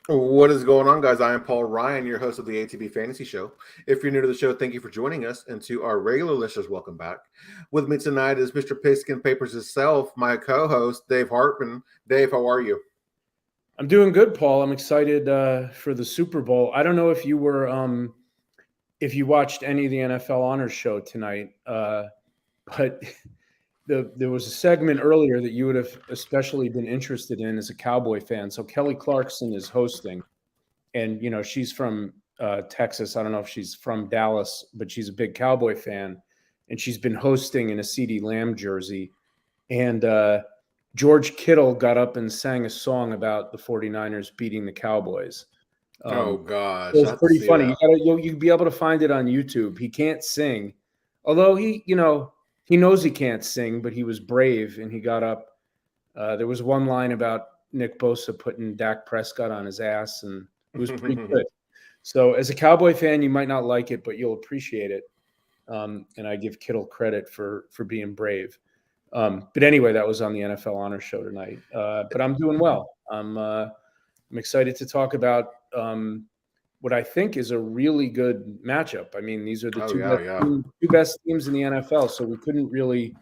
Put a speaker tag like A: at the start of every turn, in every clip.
A: What is going on, guys? I am Paul Ryan, your host of the ATB Fantasy Show. If you're new to the show, thank you for joining us. And to our regular listeners, welcome back. With me tonight is Mr. Pigskin Papers himself, my co-host, Dave Hartman. Dave, how are you?
B: I'm doing good, Paul. I'm excited for the Super Bowl. I don't know if you watched any of the NFL Honors Show tonight, but there was a segment earlier that you would have especially been interested in as a Cowboy fan. So Kelly Clarkson is hosting, and she's from Texas. I don't know if she's from Dallas, but she's a big Cowboy fan, and she's been hosting in a CeeDee Lamb jersey. And George Kittle got up and sang a song about the 49ers beating the Cowboys.
A: Oh
B: Um, it
A: gosh, I
B: was
A: have to
B: pretty
A: see
B: funny.
A: that.
B: You'll be able to find it on YouTube. He can't sing, although he knows he can't sing, but he was brave and he got up. There was one line about Nick Bosa putting Dak Prescott on his ass, and it was pretty good. So, as a Cowboy fan, you might not like it, but you'll appreciate it. And I give Kittle credit for being brave. But anyway, that was on the NFL Honors Show tonight. But I'm doing well. I'm excited to talk about what I think is a really good matchup. I mean, these are the
A: Oh yeah, yeah.
B: two best teams in the NFL, so we couldn't really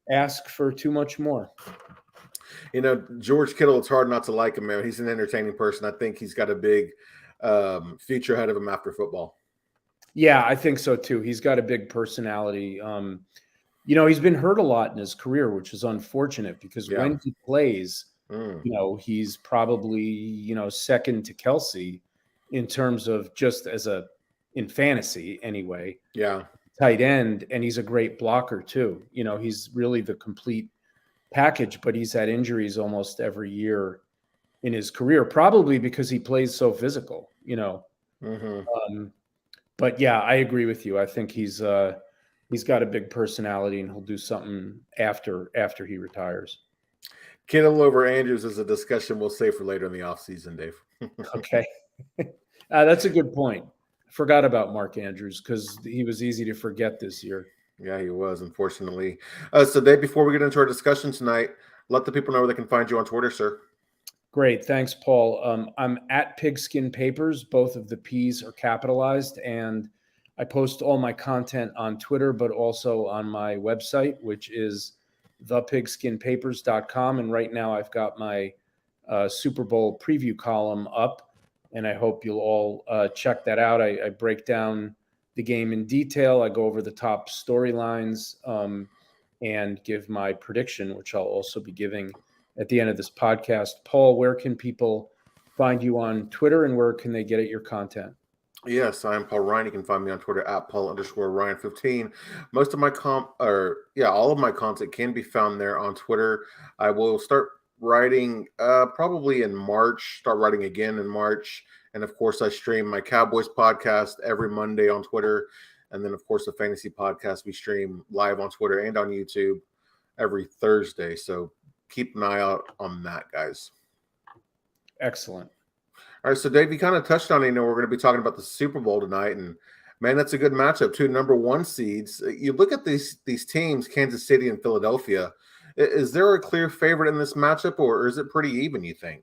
B: ask for too much more.
A: George Kittle, it's hard not to like him, man. He's an entertaining person. I think he's got a big future ahead of him after football.
B: Yeah, I think so too. He's got a big personality. He's been hurt a lot in his career, which is unfortunate because
A: Yeah.
B: when he plays,
A: Mm.
B: he's probably, second to Kelsey in terms of just in fantasy anyway,
A: Yeah.
B: tight end. And he's a great blocker too. He's really the complete package, but he's had injuries almost every year in his career, probably because he plays so physical,
A: Mm-hmm.
B: But yeah, I agree with you. I think he's got a big personality and he'll do something after he retires.
A: Kittle over Andrews is a discussion we'll save for later in the offseason, Dave.
B: Okay. That's a good point. I forgot about Mark Andrews because he was easy to forget this year.
A: Yeah, he was, unfortunately. So, Dave, before we get into our discussion tonight, let the people know where they can find you on Twitter, sir.
B: Great. Thanks, Paul. I'm at Pigskin Papers. Both of the P's are capitalized. And I post all my content on Twitter, but also on my website, which is thepigskinpapers.com. And right now I've got my Super Bowl preview column up, and I hope you'll all check that out. I break down the game in detail. I go over the top storylines and give my prediction, which I'll also be giving at the end of this podcast. Paul, where can people find you on Twitter, and where can they get at your content?
A: Yes, I am Paul Ryan. You can find me on Twitter at Paul_Ryan15. Most of my all of my content can be found there on Twitter. I will start writing probably in March, start writing again in March. And of course, I stream my Cowboys podcast every Monday on Twitter. And then, of course, the fantasy podcast we stream live on Twitter and on YouTube every Thursday. So keep an eye out on that, guys.
B: Excellent.
A: All right, so Dave, you kind of touched on it. We're going to be talking about the Super Bowl tonight, and man, that's a good matchup. Two number one seeds. You look at these teams, Kansas City and Philadelphia. Is there a clear favorite in this matchup, or is it pretty even, you think?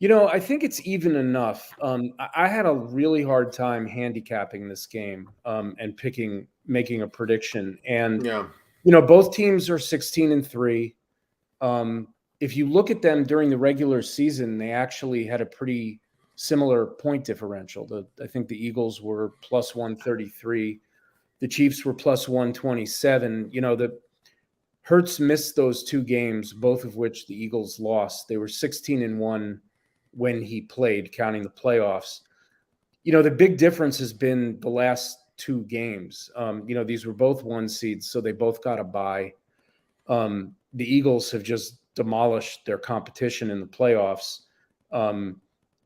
B: I think it's even enough. I had a really hard time handicapping this game and making a prediction. And
A: Yeah.
B: Both teams are 16-3. If you look at them during the regular season, they actually had a pretty similar point differential. I think the Eagles were plus 133. The Chiefs were plus 127. The Hurts missed those two games, both of which the Eagles lost. They were 16-1 when he played, counting the playoffs. The big difference has been the last two games. These were both one seeds, so they both got a bye. The Eagles have just demolished their competition in the playoffs. And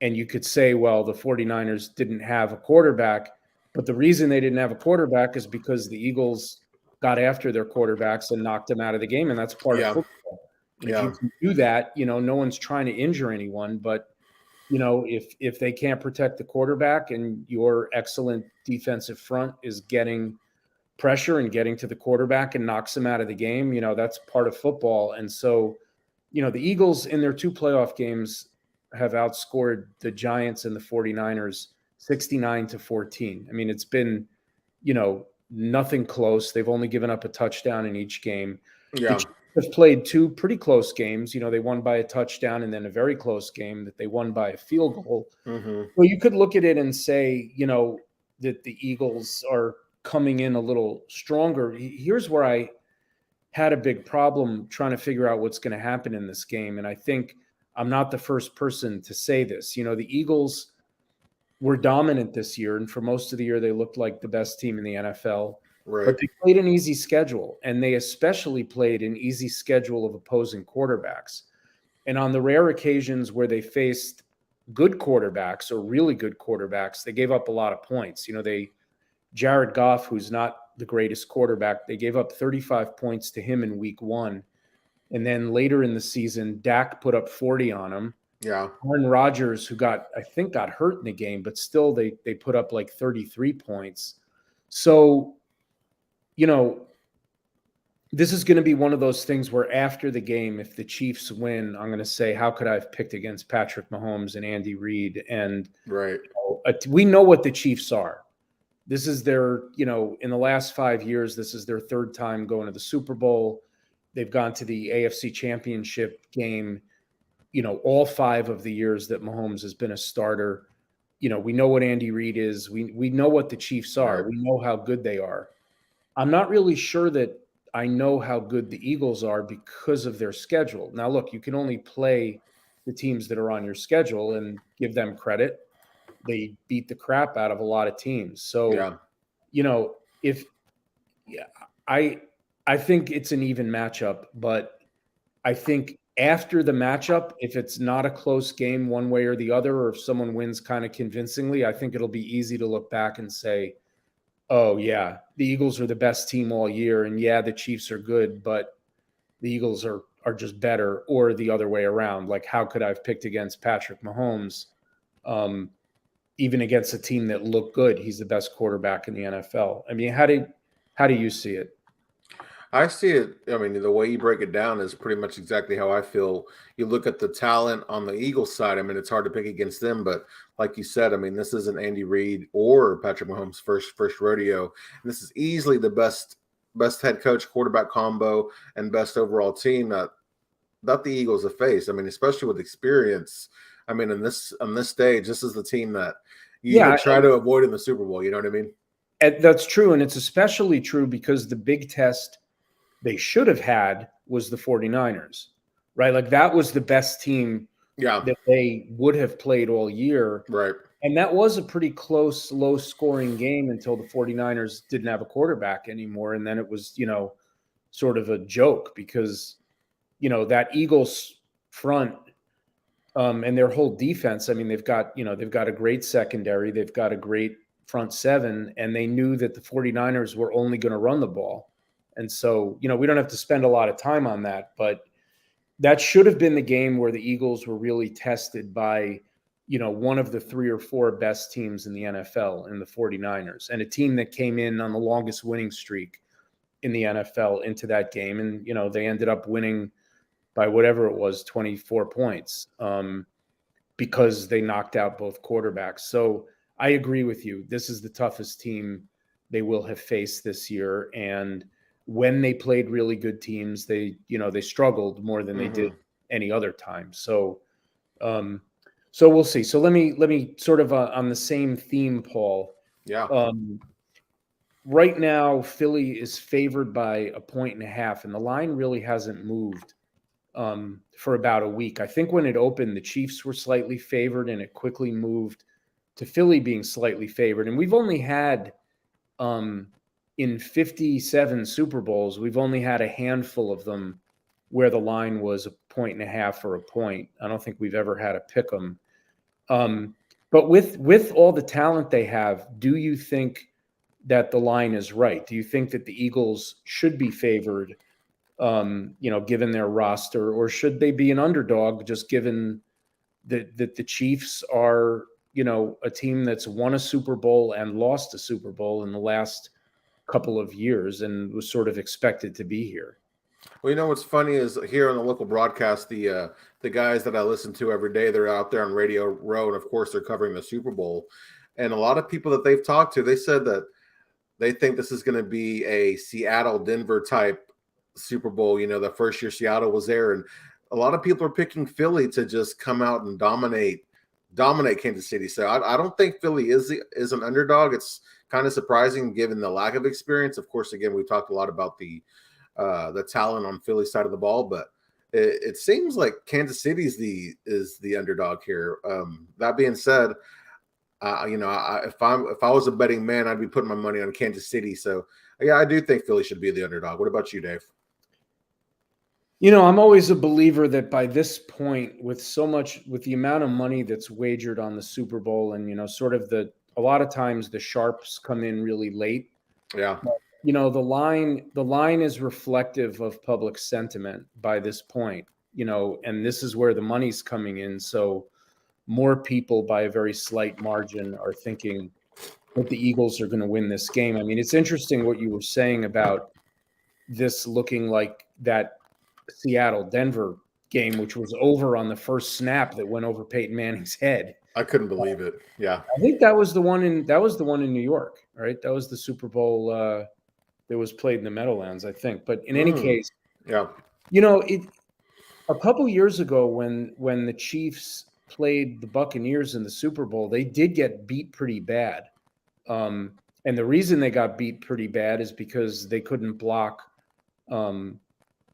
B: you could say, well, the 49ers didn't have a quarterback, but the reason they didn't have a quarterback is because the Eagles got after their quarterbacks and knocked them out of the game, and that's part of football. And if you can do that, no one's trying to injure anyone, but if they can't protect the quarterback and your excellent defensive front is getting pressure and getting to the quarterback and knocks them out of the game, that's part of football. And so, the Eagles in their two playoff games have outscored the Giants and the 49ers 69-14. I mean, it's been, nothing close. They've only given up a touchdown in each game.
A: Yeah.
B: The Chiefs have played two pretty close games. They won by a touchdown and then a very close game that they won by a field goal.
A: Mm-hmm.
B: Well, you could look at it and say, that the Eagles are coming in a little stronger. Here's where I had a big problem trying to figure out what's going to happen in this game. And I think I'm not the first person to say this. The Eagles were dominant this year, and for most of the year, they looked like the best team in the NFL.
A: Right.
B: But they played an easy schedule, and they especially played an easy schedule of opposing quarterbacks. And on the rare occasions where they faced good quarterbacks or really good quarterbacks, they gave up a lot of points. Jared Goff, who's not the greatest quarterback, they gave up 35 points to him in week 1. And then later in the season, Dak put up 40 on him.
A: Yeah.
B: Aaron Rodgers, who got hurt in the game, but still they put up like 33 points. So, this is going to be one of those things where after the game, if the Chiefs win, I'm going to say, how could I have picked against Patrick Mahomes and Andy Reid? And
A: right.
B: We know what the Chiefs are. This is their, in the last 5 years, this is their third time going to the Super Bowl. They've gone to the AFC Championship game, all 5 of the years that Mahomes has been a starter. We know what Andy Reid is. We know what the Chiefs are.
A: Right.
B: We know how good they are. I'm not really sure that I know how good the Eagles are because of their schedule. Now, look, you can only play the teams that are on your schedule and give them credit. They beat the crap out of a lot of teams. So, I think it's an even matchup, but I think after the matchup, if it's not a close game one way or the other, or if someone wins kind of convincingly, I think it'll be easy to look back and say, oh, yeah, the Eagles are the best team all year. And yeah, the Chiefs are good, but the Eagles are just better, or the other way around. Like, how could I have picked against Patrick Mahomes? Even against a team that looked good, he's the best quarterback in the NFL. I mean, how do you see it?
A: I see it. I mean, the way you break it down is pretty much exactly how I feel. You look at the talent on the Eagles side. I mean, it's hard to pick against them, but like you said, I mean, this isn't Andy Reid or Patrick Mahomes' first rodeo. And this is easily the best head coach quarterback combo and best overall team that the Eagles have faced. I mean, especially with experience. I mean, on this stage, this is the team that you try to avoid in the Super Bowl. You know what I mean?
B: That's true, and it's especially true because the big test they should have had was the 49ers, right? Like, that was the best team that they would have played all year.
A: Right.
B: And that was a pretty close, low-scoring game until the 49ers didn't have a quarterback anymore, and then it was, sort of a joke because, that Eagles front and their whole defense, I mean, they've got a great secondary, they've got a great front seven, and they knew that the 49ers were only going to run the ball. And so, we don't have to spend a lot of time on that, but that should have been the game where the Eagles were really tested by, one of the 3 or 4 best teams in the NFL in the 49ers, and a team that came in on the longest winning streak in the NFL into that game. And, they ended up winning by whatever it was, 24 points, because they knocked out both quarterbacks. So I agree with you. This is the toughest team they will have faced this year. And when they played really good teams, they struggled more than they did any other time. So, so we'll see. So let me sort of on the same theme, Paul.
A: Yeah.
B: Right now, Philly is favored by 1.5, and the line really hasn't moved for about a week. I think when it opened, the Chiefs were slightly favored, and it quickly moved to Philly being slightly favored. And we've only had in 57 Super Bowls, we've only had a handful of them where the line was 1.5 or a point. I don't think we've ever had a pick 'em. But with all the talent they have, do you think that the line is right? Do you think that the Eagles should be favored, given their roster, or should they be an underdog just given that the Chiefs are, a team that's won a Super Bowl and lost a Super Bowl in the last couple of years and was sort of expected to be here?
A: Well, you know what's funny is here on the local broadcast, the guys that I listen to every day, they're out there on Radio Row, and of course they're covering the Super Bowl. And a lot of people that they've talked to, they said that they think this is going to be a Seattle Denver type Super Bowl. You know, the first year Seattle was there, and a lot of people are picking Philly to just come out and dominate Kansas City. So I don't think Philly is an underdog. It's kind of surprising given the lack of experience. Of course, again, we've talked a lot about the talent on Philly's side of the ball, but it seems like Kansas City is the underdog here. That being said, if I was a betting man, I'd be putting my money on Kansas City. So yeah, I do think Philly should be the underdog. What about you, Dave?
B: I'm always a believer that by this point, with the amount of money that's wagered on the Super Bowl, and a lot of times the sharps come in really late.
A: Yeah.
B: The line is reflective of public sentiment by this point, and this is where the money's coming in. So more people by a very slight margin are thinking that the Eagles are going to win this game. I mean, it's interesting what you were saying about this looking like that Seattle-Denver game, which was over on the first snap that went over Peyton Manning's head.
A: I couldn't believe it. Yeah.
B: I think that was the one in New York, right? That was the Super Bowl that was played in the Meadowlands, I think. But in any case,
A: yeah.
B: A couple years ago when the Chiefs played the Buccaneers in the Super Bowl, they did get beat pretty bad. And the reason they got beat pretty bad is because they couldn't block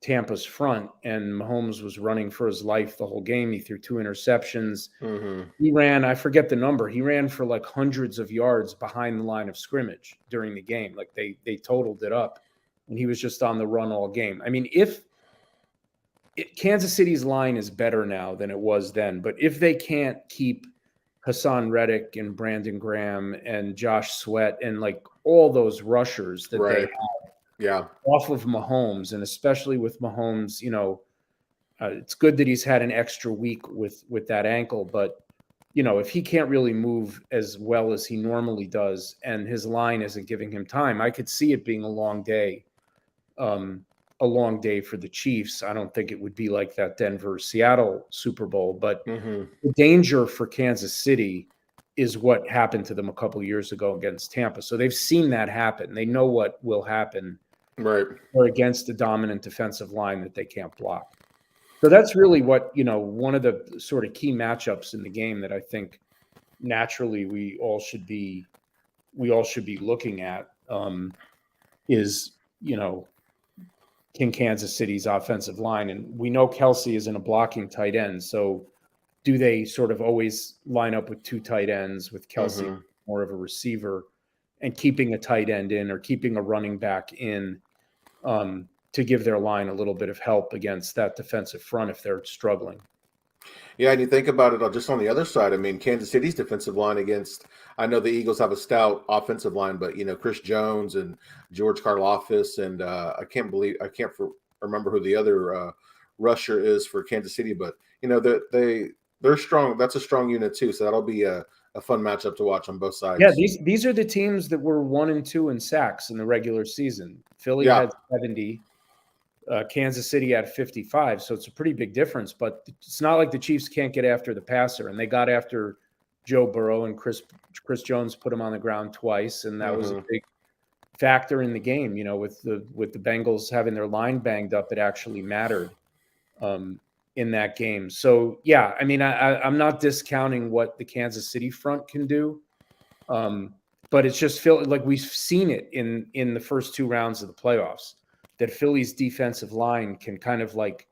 B: Tampa's front, and Mahomes was running for his life the whole game. He threw 2 interceptions.
A: Mm-hmm.
B: He ran, I forget the number, he ran for like hundreds of yards behind the line of scrimmage during the game. Like they totaled it up, and he was just on the run all game. I mean, Kansas City's line is better now than it was then, but if they can't keep Hassan Reddick and Brandon Graham and Josh Sweat and like all those rushers that they have off of Mahomes, and especially with Mahomes, it's good that he's had an extra week with that ankle, but if he can't really move as well as he normally does and his line isn't giving him time, I could see it being a long day for the Chiefs. I don't think it would be like that Denver-Seattle Super Bowl, but the danger for Kansas City is what happened to them a couple of years ago against Tampa. So they've seen that happen. They know what will happen or against a dominant defensive line that they can't block. So that's really what, one of the sort of key matchups in the game that I think naturally we all should be looking at is, can Kansas City's offensive line. And we know Kelsey isn't a blocking tight end. So do they sort of always line up with 2 tight ends with Kelsey more of a receiver and keeping a tight end in or keeping a running back in to give their line a little bit of help against that defensive front if they're struggling?
A: Yeah, and you think about it just on the other side. I mean, Kansas City's defensive line I know the Eagles have a stout offensive line, but, Chris Jones and George Karlaftis, and I can't remember who the other rusher is for Kansas City, but, they're strong. That's a strong unit too, so that'll be a fun matchup to watch on both sides.
B: Yeah, these are the teams that were 1 and 2 in sacks in the regular season. Philly had 70. Kansas City had 55, so it's a pretty big difference. But it's not like the Chiefs can't get after the passer, and they got after Joe Burrow, and Chris Jones put him on the ground twice, and that was a big factor in the game. With the Bengals having their line banged up, it actually mattered in that game. So yeah, I mean, I'm not discounting what the Kansas City front can do, but it's just feel like we've seen it in the first 2 rounds of the playoffs, that Philly's defensive line can kind of like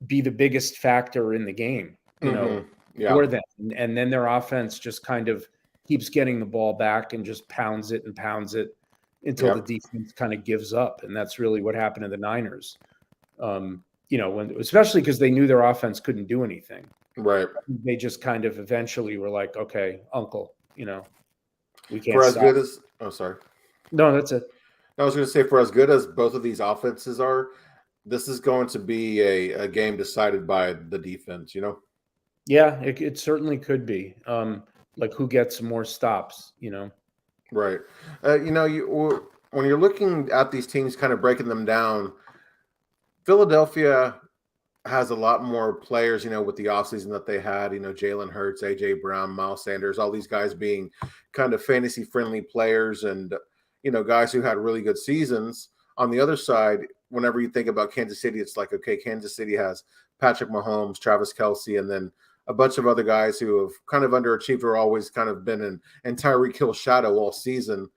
B: be the biggest factor in the game, for them. And then their offense just kind of keeps getting the ball back and just pounds it until the defense kind of gives up. And that's really what happened to the Niners, especially because they knew their offense couldn't do anything.
A: Right.
B: They just kind of eventually were like, okay, uncle, we can't
A: for as
B: stop.
A: good as – oh, sorry.
B: No, that's it.
A: I was going to say, for as good as both of these offenses are, this is going to be a game decided by the defense,
B: Yeah, it certainly could be. Like who gets more stops,
A: Right. When you're looking at these teams, kind of breaking them down, Philadelphia has a lot more players, with the offseason that they had, Jalen Hurts, A.J. Brown, Miles Sanders, all these guys being kind of fantasy-friendly players and, guys who had really good seasons. On the other side, whenever you think about Kansas City, it's like, okay, Kansas City has Patrick Mahomes, Travis Kelce, and then a bunch of other guys who have kind of underachieved or always kind of been in Tyreek Hill's shadow all season.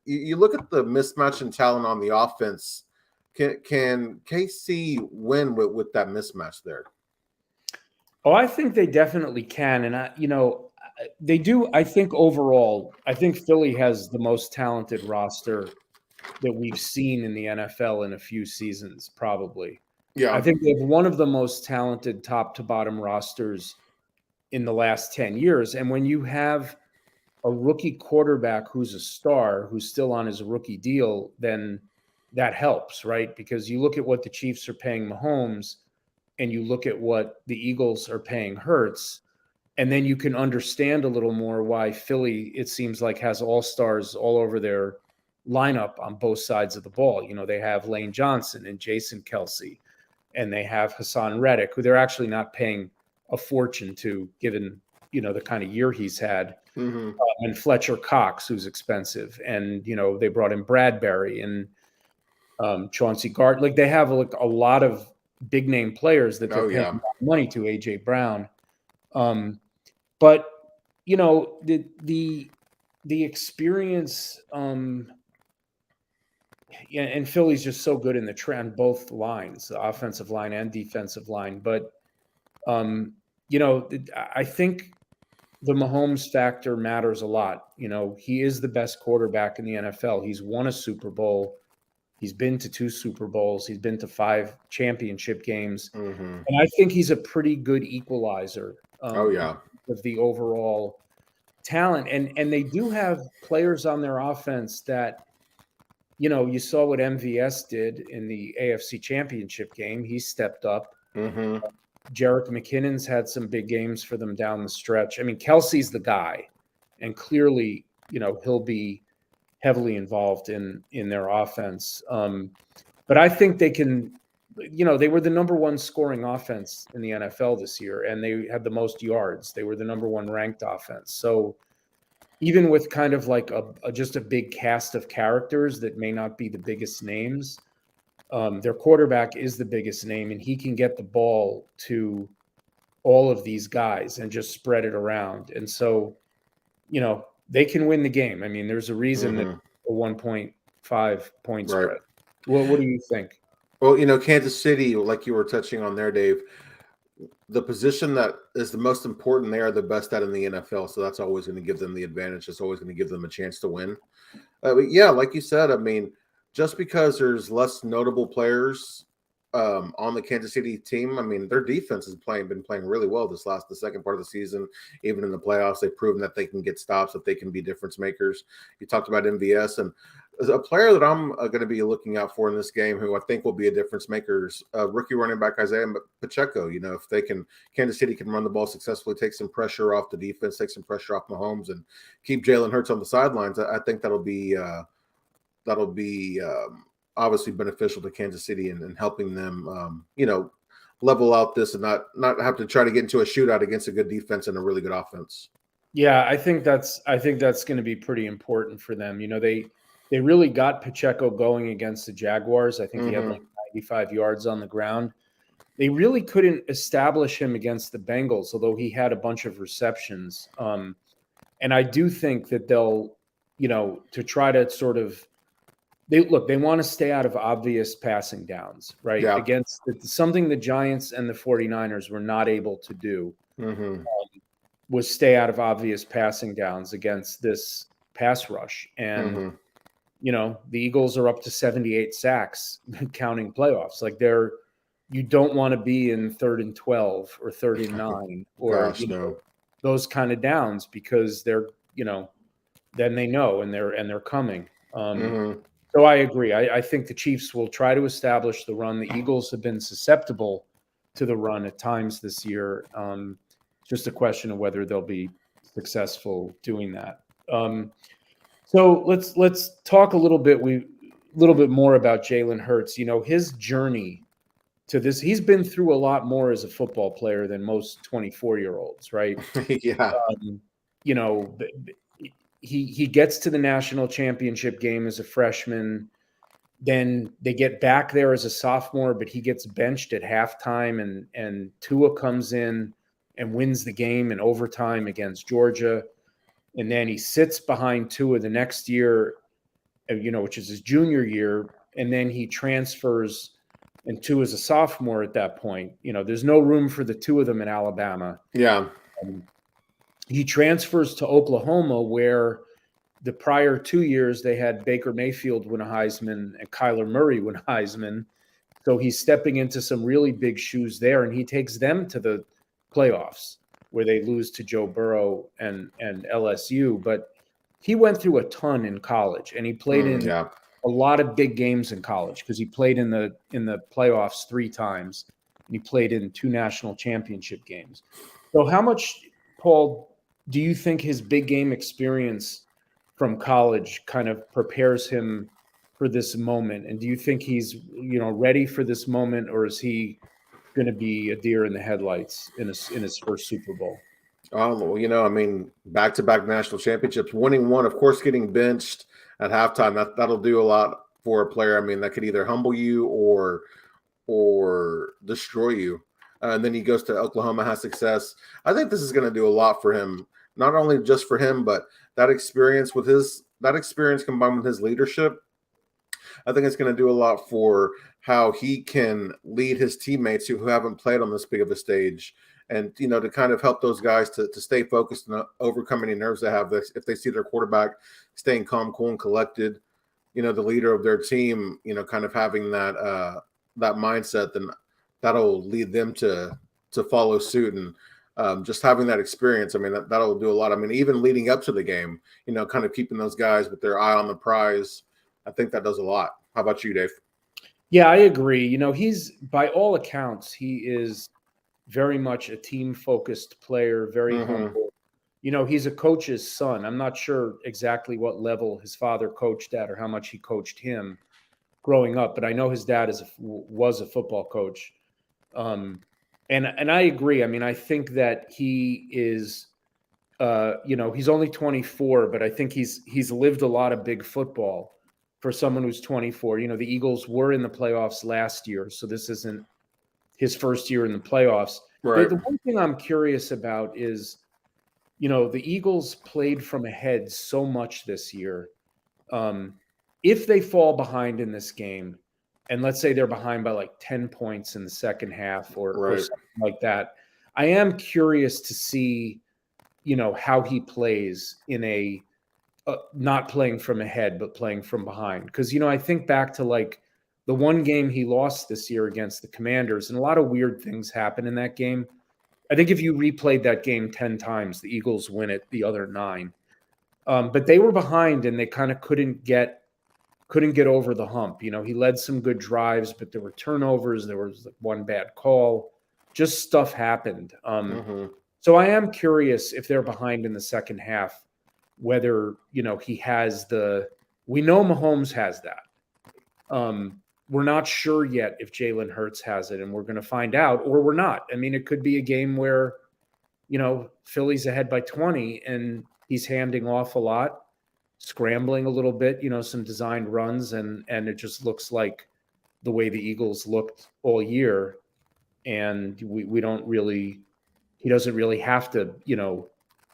A: You look at the mismatch in talent on the offense. Can KC win with that mismatch there?
B: Oh, I think they definitely can. And, they do. I think overall, I think Philly has the most talented roster that we've seen in the NFL in a few seasons, probably.
A: Yeah.
B: I think they have one of the most talented top to bottom rosters in the last 10 years. And when you have a rookie quarterback who's a star, who's still on his rookie deal, then that helps, right? Because you look at what the Chiefs are paying Mahomes and you look at what the Eagles are paying Hurts, and then you can understand a little more why Philly, it seems like, has all-stars all over their lineup on both sides of the ball. They have Lane Johnson and Jason Kelce, and they have Hassan Reddick, who they're actually not paying a fortune to, given, the kind of year he's had.
A: Mm-hmm.
B: And Fletcher Cox, who's expensive. And, they brought in Bradbury and Chauncey Gardner. Like, they have a lot of big name players that they're paying money to, A.J. Brown. But, the experience, and Philly's just so good in the trend, both lines, the offensive line and defensive line. But, I think the Mahomes factor matters a lot. He is the best quarterback in the NFL. He's won a Super Bowl. He's been to 2 Super Bowls. He's been to 5 championship games.
A: Mm-hmm.
B: And I think he's a pretty good equalizer of the overall talent. And they do have players on their offense that, you saw what MVS did in the AFC championship game. He stepped up.
A: Mm-hmm.
B: Jerick McKinnon's had some big games for them down the stretch. I mean, Kelsey's the guy. And clearly, he'll be heavily involved in their offense. But I think they can, they were the number 1 scoring offense in the NFL this year, and they had the most yards. They were the number 1 ranked offense. So even with kind of like just a big cast of characters that may not be the biggest names, their quarterback is the biggest name, and he can get the ball to all of these guys and just spread it around. And so, they can win the game. I mean, there's a reason that a 1.5 point spread. What do you think?
A: Well, Kansas City, like you were touching on there, Dave, the position that is the most important, they are the best at in the NFL. So that's always going to give them the advantage. It's always going to give them a chance to win. But yeah, like you said, I mean, just because there's less notable players on the Kansas City team, I mean, their defense has been playing really well the second part of the season. Even in the playoffs, they've proven that they can get stops, that they can be difference makers. You talked about MVS, and a player that I'm going to be looking out for in this game, who I think will be a difference maker, is rookie running back Isaiah Pacheco. If Kansas City can run the ball successfully, take some pressure off the defense, take some pressure off Mahomes, and keep Jalen Hurts on the sidelines, I think that'll be obviously beneficial to Kansas City and helping them, level out this and not have to try to get into a shootout against a good defense and a really good offense.
B: Yeah, I think that's going to be pretty important for them. They really got Pacheco going against the Jaguars. I think he had like 95 yards on the ground. They really couldn't establish him against the Bengals, although he had a bunch of receptions. And I do think that they'll, to try to sort of, they want to stay out of obvious passing downs, right?
A: Yeah.
B: Against something the Giants and the 49ers were not able to do was stay out of obvious passing downs against this pass rush. And, the Eagles are up to 78 sacks counting playoffs. Like you don't want to be in 3rd and 12 or 3rd and 9 or those kind of downs, because they're, then they know and they're coming. So I agree. I think the Chiefs will try to establish the run. The Eagles have been susceptible to the run at times this year. Just a question of whether they'll be successful doing that. So let's talk a little bit more about Jalen Hurts. His journey to this. He's been through a lot more as a football player than most 24-year-olds, right?
A: Yeah.
B: You know, he gets to the national championship game as a freshman. Then they get back there as a sophomore, but he gets benched at halftime, and Tua comes in and wins the game in overtime against Georgia. And then he sits behind Tua the next year, which is his junior year. And then he transfers, and Tua is a sophomore at that point. There's no room for the two of them in Alabama.
A: Yeah.
B: He transfers to Oklahoma, where the prior 2 years they had Baker Mayfield win a Heisman and Kyler Murray win a Heisman. So he's stepping into some really big shoes there, and he takes them to the playoffs where they lose to Joe Burrow and LSU. But he went through a ton in college, and he played in a lot of big games in college because he played in the playoffs 3 times, and he played in 2 national championship games. So how much, Paul, do you think his big game experience from college kind of prepares him for this moment? And do you think he's, ready for this moment, or is he going to be a deer in the headlights in his first Super Bowl?
A: Back-to-back national championships, winning one, of course, getting benched at halftime, that'll do a lot for a player. That could either humble you or destroy you. And then he goes to Oklahoma, has success. I think this is going to do a lot for him, not only just for him, but that experience combined with his leadership. I think it's going to do a lot for how he can lead his teammates who haven't played on this big of a stage, and to kind of help those guys to stay focused and overcome any nerves they have if they see their quarterback staying calm, cool, and collected. The leader of their team, kind of having that mindset, then that'll lead them to follow suit. And just having that experience, that'll do a lot. Even leading up to the game, kind of keeping those guys with their eye on the prize, I think that does a lot. How about you, Dave?
B: Yeah, I agree. He's, by all accounts, he is very much a team-focused player, very humble. He's a coach's son. I'm not sure exactly what level his father coached at or how much he coached him growing up, but I know his dad was a football coach. And I agree. I think that he is, he's only 24, but I think he's lived a lot of big football for someone who's 24. The Eagles were in the playoffs last year, so this isn't his first year in the playoffs.
A: Right.
B: The one thing I'm curious about is, the Eagles played from ahead so much this year. If they fall behind in this game, and let's say they're behind by like 10 points in the second half or something like that, I am curious to see, how he plays in a not playing from ahead, but playing from behind. Because, I think back to like the one game he lost this year against the Commanders, and a lot of weird things happen in that game. I think if you replayed that game 10 times, the Eagles win it the other 9. But they were behind, and they kind of couldn't get over the hump. He led some good drives, but there were turnovers. There was one bad call. Just stuff happened. So I am curious if they're behind in the second half, whether, he has we know Mahomes has that. We're not sure yet if Jalen Hurts has it, and we're going to find out, or we're not. It could be a game where, Philly's ahead by 20 and he's handing off a lot, scrambling a little bit, some designed runs, and it just looks like the way the Eagles looked all year. And he doesn't really have to,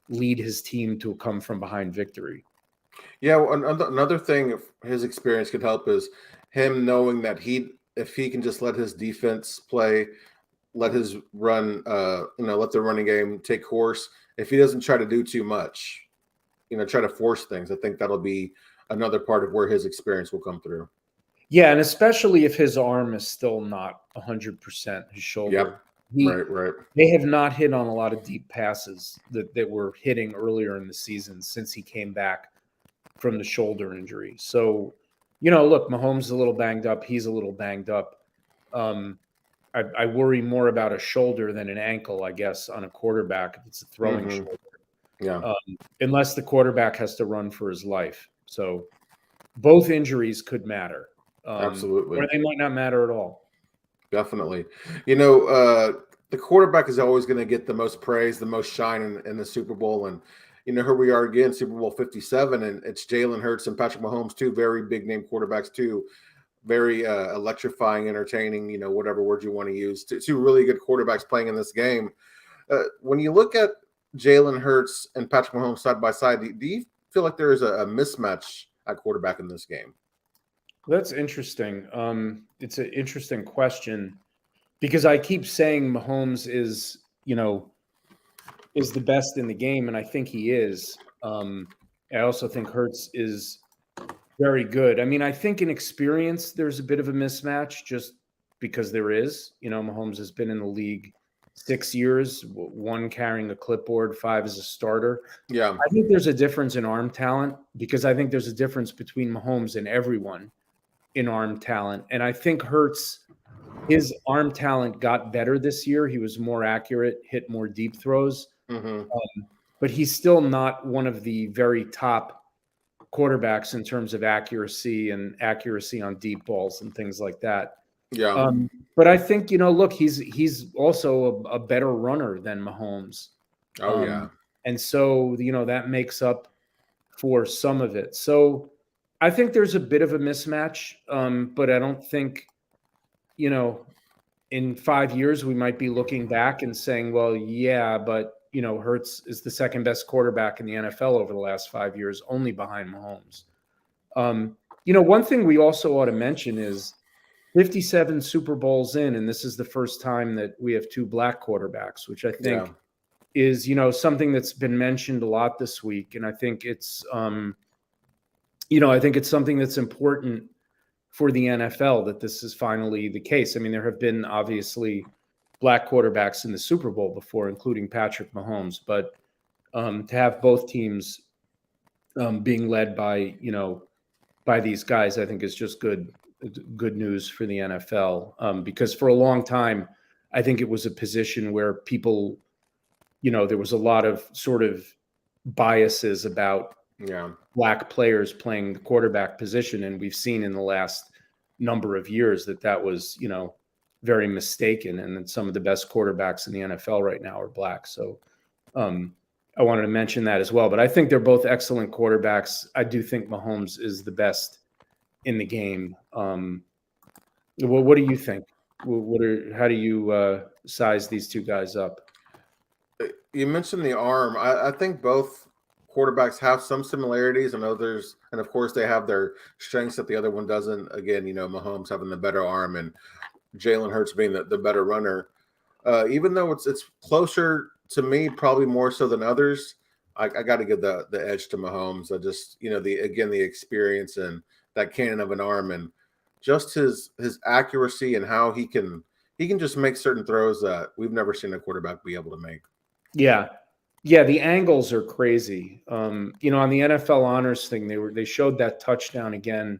B: lead his team to a come from behind victory.
A: Yeah, another thing his experience could help is him knowing that if he can just let his defense play, let his run, let the running game take course. If he doesn't try to do too much, try to force things, I think that'll be another part of where his experience will come through.
B: Yeah, and especially if his arm is still not 100%, his shoulder.
A: Yep. Right.
B: They have not hit on a lot of deep passes that were hitting earlier in the season since he came back from the shoulder injury. So, look, Mahomes is a little banged up. He's a little banged up. I worry more about a shoulder than an ankle, I guess, on a quarterback if it's a throwing shoulder.
A: Yeah.
B: Unless the quarterback has to run for his life. So both injuries could matter.
A: Absolutely.
B: Or they might not matter at all.
A: Definitely. The quarterback is always going to get the most praise, the most shine in the Super Bowl. And, here we are again, Super Bowl 57, and it's Jalen Hurts and Patrick Mahomes, two very big name quarterbacks, too. Very electrifying, entertaining, whatever word you want to use. Two really good quarterbacks playing in this game. When you look at Jalen Hurts and Patrick Mahomes side by side, do you feel like there is a mismatch at quarterback in this game?
B: That's interesting. It's an interesting question because I keep saying Mahomes is the best in the game, and I think he is. I also think Hurts is very good. I mean, I think in experience, there's a bit of a mismatch just because there is. Mahomes has been in the league 6 years, one carrying a clipboard, 5 as a starter.
A: Yeah.
B: I think there's a difference in arm talent because I think there's a difference between Mahomes and everyone in arm talent. And I think Hurts, his arm talent got better this year. He was more accurate, hit more deep throws.
A: Mm-hmm.
B: But he's still not one of the very top quarterbacks in terms of accuracy on deep balls and things like that.
A: Yeah.
B: But I think, look, he's also a better runner than Mahomes.
A: Oh, yeah.
B: And so, that makes up for some of it. So I think there's a bit of a mismatch, but I don't think, in 5 years we might be looking back and saying, well, yeah, but Hurts is the second best quarterback in the NFL over the last 5 years, only behind Mahomes. One thing we also ought to mention is 57 Super Bowls in, and this is the first time that we have two black quarterbacks, which I think is, something that's been mentioned a lot this week. And I think it's, something that's important for the NFL that this is finally the case. I mean, there have been obviously black quarterbacks in the Super Bowl before, including Patrick Mahomes, but to have both teams being led by these guys, I think is just good news for the NFL, because for a long time, I think it was a position where people, there was a lot of sort of biases about black players playing the quarterback position. And we've seen in the last number of years that was, very mistaken, and that some of the best quarterbacks in the NFL right now are black. So I wanted to mention that as well. But I think they're both excellent quarterbacks. I do think Mahomes is the best in the game. What do you think? How do you size these two guys up?
A: You mentioned the arm. I think both quarterbacks have some similarities and others, and of course they have their strengths that the other one doesn't. Again, Mahomes having the better arm and Jalen Hurts being the better runner. Even though it's closer to me, probably more so than others, I got to give the edge to Mahomes. I just, the experience and that cannon of an arm and just his accuracy and how he can just make certain throws that we've never seen a quarterback be able to make.
B: Yeah. Yeah, the angles are crazy. On the NFL honors thing, they showed that touchdown again.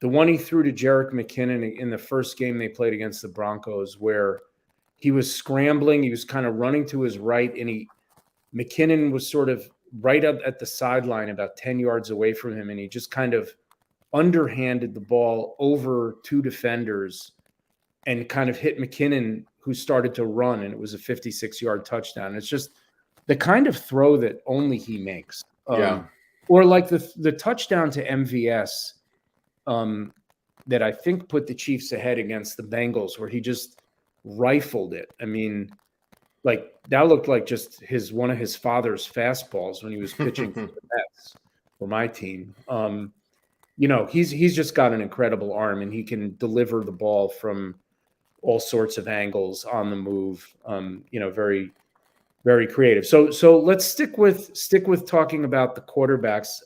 B: The one he threw to Jerick McKinnon in the first game they played against the Broncos, where he was scrambling, he was kind of running to his right, and McKinnon was sort of right up at the sideline, about 10 yards away from him, and he just kind of underhanded the ball over two defenders and kind of hit McKinnon, who started to run, and it was a 56-yard touchdown. It's just the kind of throw that only he makes. Or like the touchdown to MVS that I think put the Chiefs ahead against the Bengals, where he just rifled it. I mean, like that looked like just one of his father's fastballs when he was pitching for the Mets, for my team. He's just got an incredible arm, and he can deliver the ball from all sorts of angles on the move. Very, very creative. So let's stick with talking about the quarterbacks.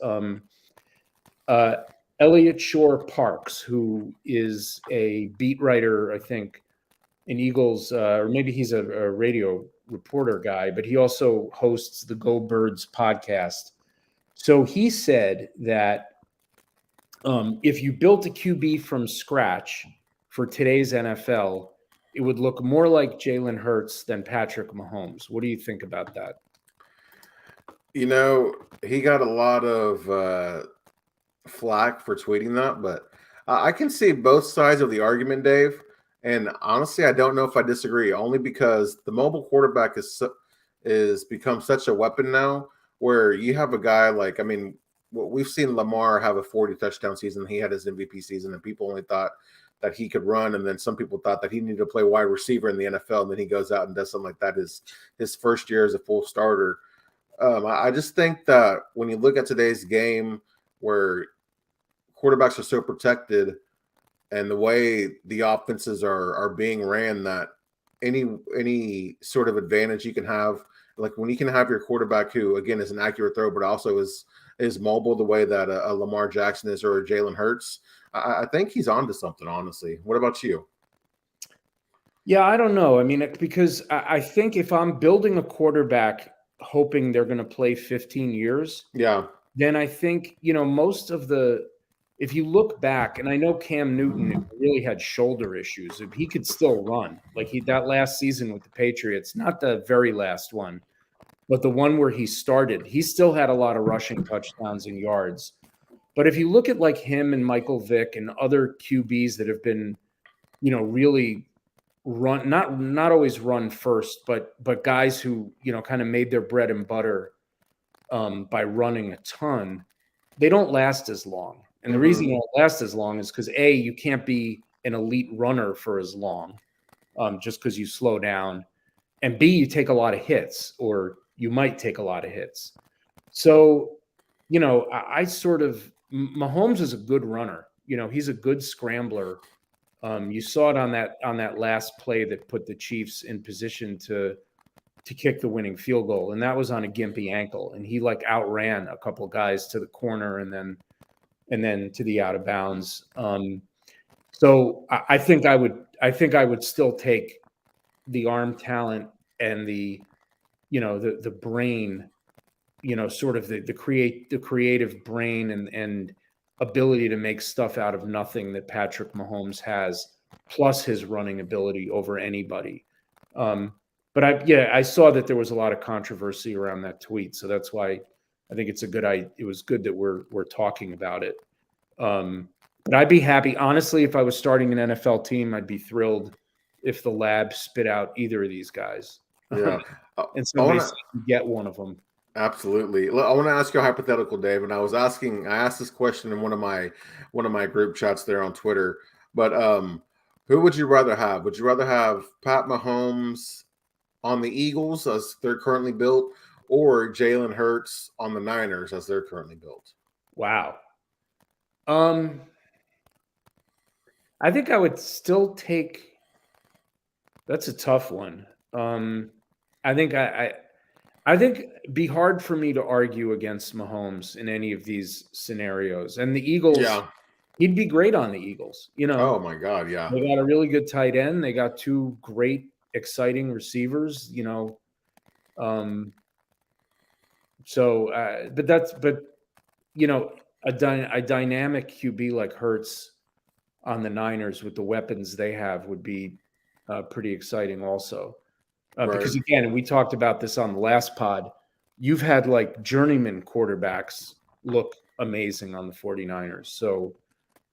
B: Elliot Shore-Parks, who is a beat writer, I think, in Eagles, or maybe he's a radio reporter guy, but he also hosts the Go Birds podcast. So he said that if you built a QB from scratch for today's NFL, it would look more like Jalen Hurts than Patrick Mahomes. What do you think about that?
A: He got a lot of flack for tweeting that, but I can see both sides of the argument, Dave. And honestly, I don't know if I disagree, only because the mobile quarterback is become such a weapon now, where you have a guy like, I mean, we've seen Lamar have a 40 touchdown season. He had his MVP season, and people only thought that he could run, and then some people thought that he needed to play wide receiver in the NFL, and then he goes out and does something like that his first year as a full starter. I just think that when you look at today's game, where quarterbacks are so protected, and the way the offenses are being ran, that any sort of advantage you can have, like when you can have your quarterback who again is an accurate throw, but also is mobile the way that a Lamar Jackson is or a Jalen Hurts. I think he's onto something, honestly. What about you?
B: Yeah, I don't know. I mean, because I think if I'm building a quarterback hoping they're going to play 15 years,
A: Yeah,
B: then I think, most of if you look back, and I know Cam Newton really had shoulder issues, he could still run. Like that last season with the Patriots, not the very last one, but the one where he started, he still had a lot of rushing touchdowns and yards. But if you look at like him and Michael Vick and other QBs that have been, really run, not always run first, but guys who, kind of made their bread and butter by running a ton, they don't last as long. And the reason they don't last as long is because A, you can't be an elite runner for as long, just because you slow down. And B, you take a lot of hits, or you might take a lot of hits. So, I sort of, Mahomes is a good runner. He's a good scrambler. You saw it on that last play that put the Chiefs in position to kick the winning field goal, and that was on a gimpy ankle, and he like outran a couple guys to the corner and then to the out of bounds. So I think I would still take the arm talent and the brain, sort of the creative brain and ability to make stuff out of nothing that Patrick Mahomes has, plus his running ability over anybody. But I saw that there was a lot of controversy around that tweet, so that's why I think it's it was good that we're talking about it. But I'd be happy, honestly, if I was starting an NFL team, I'd be thrilled if the lab spit out either of these guys.
A: yeah.
B: And somebody get one of them.
A: Absolutely. I want to ask you a hypothetical, Dave. And I asked this question in one of my group chats there on Twitter. But who would you rather have? Would you rather have Pat Mahomes on the Eagles as they're currently built, or Jalen Hurts on the Niners as they're currently built?
B: Wow. I think I would still take. That's a tough one. I think I think it'd be hard for me to argue against Mahomes in any of these scenarios. And the Eagles,
A: Yeah.
B: he'd be great on the Eagles.
A: Oh my God. Yeah.
B: They got a really good tight end. They got two great, exciting receivers. A dynamic QB like Hurts on the Niners with the weapons they have would be pretty exciting also.
A: Right.
B: Because again, we talked about this on the last pod, you've had like journeyman quarterbacks look amazing on the 49ers. So,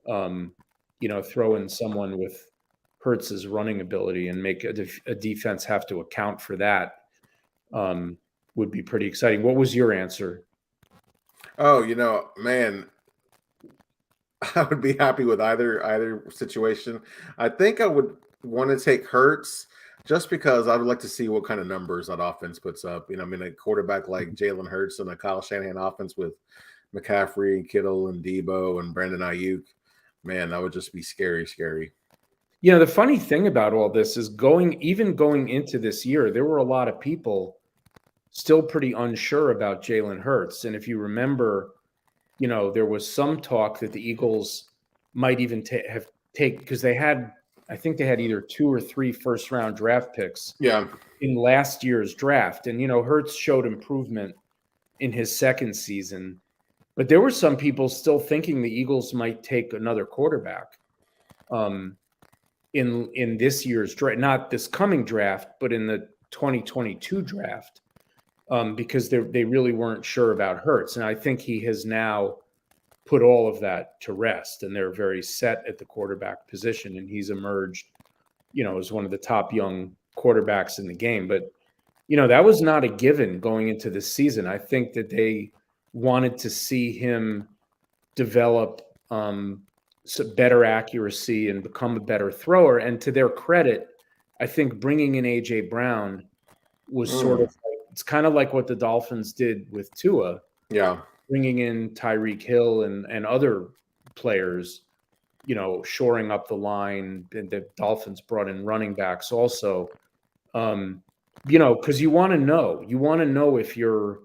B: throw in someone with Hurts's running ability and make a defense have to account for that would be pretty exciting. What was your answer?
A: Oh, man, I would be happy with either situation. I think I would want to take Hurts just because I would like to see what kind of numbers that offense puts up. A quarterback like Jalen Hurts and a Kyle Shanahan offense with McCaffrey, Kittle, and Debo and Brandon Ayuk, man, that would just be scary, scary.
B: The funny thing about all this is going into this year, there were a lot of people still pretty unsure about Jalen Hurts. And if you remember, there was some talk that the Eagles might even have because they had, I think they had either 2 or 3 first-round draft picks in last year's draft. And, Hurts showed improvement in his second season. But there were some people still thinking the Eagles might take another quarterback in this year's draft, not this coming draft, but in the 2022 draft, because they really weren't sure about Hurts. And I think he has now put all of that to rest, and they're very set at the quarterback position, and he's emerged is one of the top young quarterbacks in the game. But, that was not a given going into this season. I think that they wanted to see him develop some better accuracy and become a better thrower. And to their credit, I think bringing in A.J. Brown was sort of it's kind of like what the Dolphins did with Tua.
A: Yeah.
B: Bringing in Tyreek Hill and other players, shoring up the line. And the Dolphins brought in running backs also, because you want to know if you're,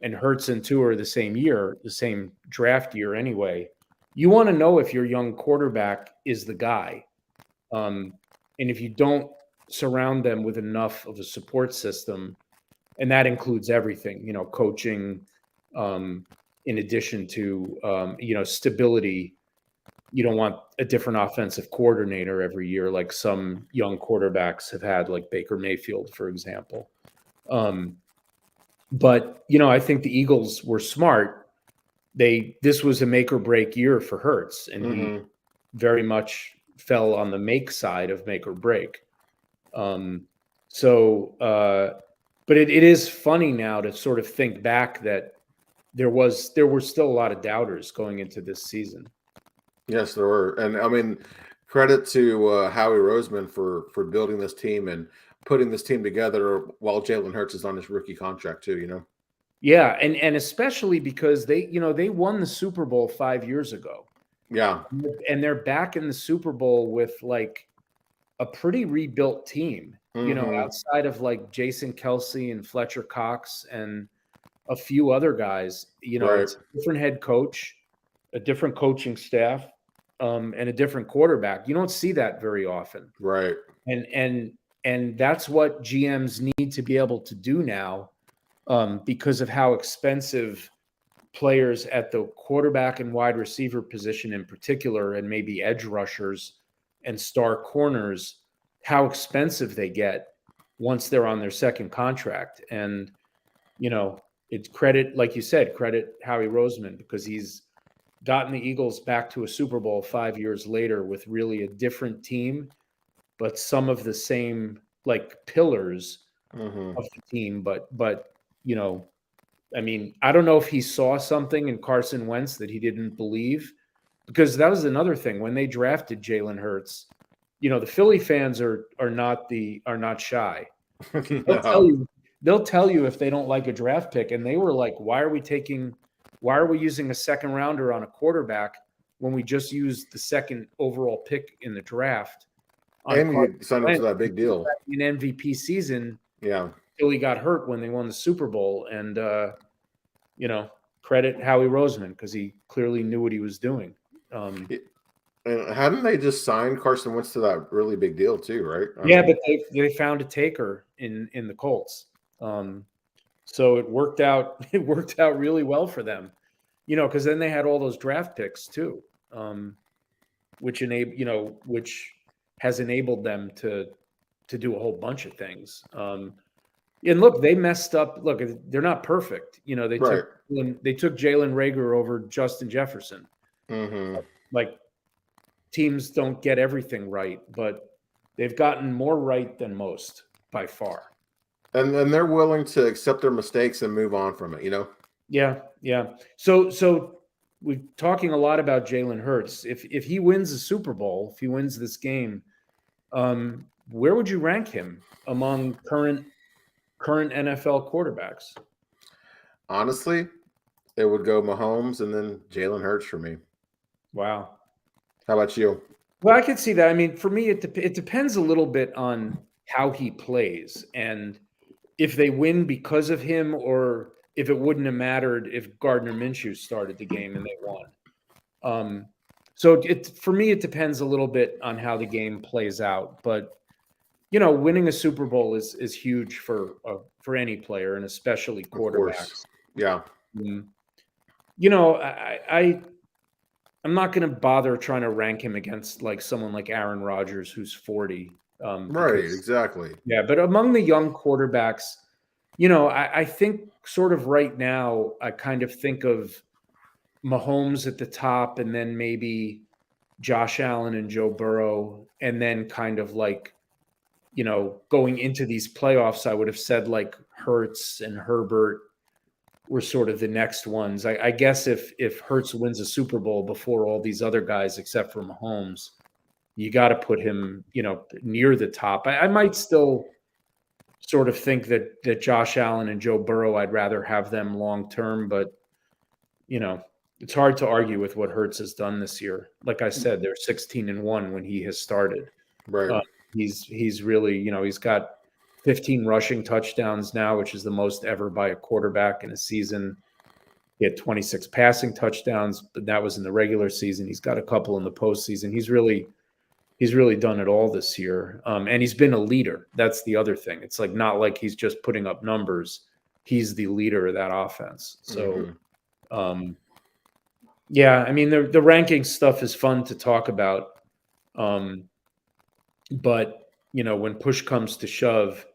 B: and Hurts and Tua are the same draft year anyway. You want to know if your young quarterback is the guy. And if you don't surround them with enough of a support system, and that includes everything, coaching, in addition to, stability. You don't want a different offensive coordinator every year, like some young quarterbacks have had, like Baker Mayfield, for example. But, I think the Eagles were smart. This was a make or break year for Hurts, and he very much fell on the make side of make or break. But it is funny now to sort of think back that there were still a lot of doubters going into this season.
A: Yes, there were. And I mean, credit to Howie Roseman for building this team and putting this team together while Jalen Hurts is on his rookie contract too,
B: Yeah, and especially because they won the Super Bowl 5 years ago.
A: Yeah.
B: And they're back in the Super Bowl with like a pretty rebuilt team, outside of like Jason Kelsey and Fletcher Cox and a few other guys.
A: Right.
B: It's a different head coach, a different coaching staff, and a different quarterback. You don't see that very often.
A: Right.
B: And that's what GMs need to be able to do now, because of how expensive players at the quarterback and wide receiver position in particular, and maybe edge rushers and star corners, how expensive they get once they're on their second contract. And, it's credit, like you said, credit Howie Roseman, because he's gotten the Eagles back to a Super Bowl 5 years later with really a different team, but some of the same like pillars of the team. But I mean, I don't know if he saw something in Carson Wentz that he didn't believe, because that was another thing when they drafted Jalen Hurts. The Philly fans are not shy. They'll tell you if they don't like a draft pick, and they were like, why are we using a second rounder on a quarterback when we just used the second overall pick in the draft?
A: And you signed up to that big deal
B: in MVP season.
A: Yeah.
B: Philly got hurt when they won the Super Bowl, and credit Howie Roseman, because he clearly knew what he was doing.
A: And hadn't they just signed Carson Wentz to that really big deal too, right?
B: But they found a taker in the Colts, so it worked out. It worked out really well for them, because then they had all those draft picks too, which has enabled them to do a whole bunch of things. And look, they messed up. Look, they're not perfect. They took Jalen Reagor over Justin Jefferson. Like, teams don't get everything right, but they've gotten more right than most by far.
A: And they're willing to accept their mistakes and move on from it,
B: Yeah. So we're talking a lot about Jalen Hurts. If he wins the Super Bowl, if he wins this game, where would you rank him among current NFL quarterbacks?
A: Honestly, it would go Mahomes and then Jalen Hurts for me.
B: Wow.
A: How about you?
B: Well, I could see that. I mean, for me, it depends a little bit on how he plays, and if they win because of him, or if it wouldn't have mattered if Gardner Minshew started the game and they won. So for me, it depends a little bit on how the game plays out. But winning a Super Bowl is huge for any player, and especially quarterbacks.
A: Yeah.
B: I'm not going to bother trying to rank him against like someone like Aaron Rodgers, who's 40.
A: Right, exactly.
B: Yeah, but among the young quarterbacks, I think sort of right now, I kind of think of Mahomes at the top, and then maybe Josh Allen and Joe Burrow, and then kind of like going into these playoffs, I would have said like Hurts and Herbert were sort of the next ones. I guess if Hurts wins a Super Bowl before all these other guys, except for Mahomes, you got to put him, near the top. I might still sort of think that Josh Allen and Joe Burrow, I'd rather have them long term, but it's hard to argue with what Hurts has done this year. Like I said, they're 16-1 when he has started.
A: Right.
B: He's really, he's got 15 rushing touchdowns now, which is the most ever by a quarterback in a season. He had 26 passing touchdowns, but that was in the regular season. He's got a couple in the postseason. He's really done it all this year. And he's been a leader. That's the other thing. It's like not like he's just putting up numbers. He's the leader of that offense. So, yeah, I mean, the ranking stuff is fun to talk about. But, when push comes to shove,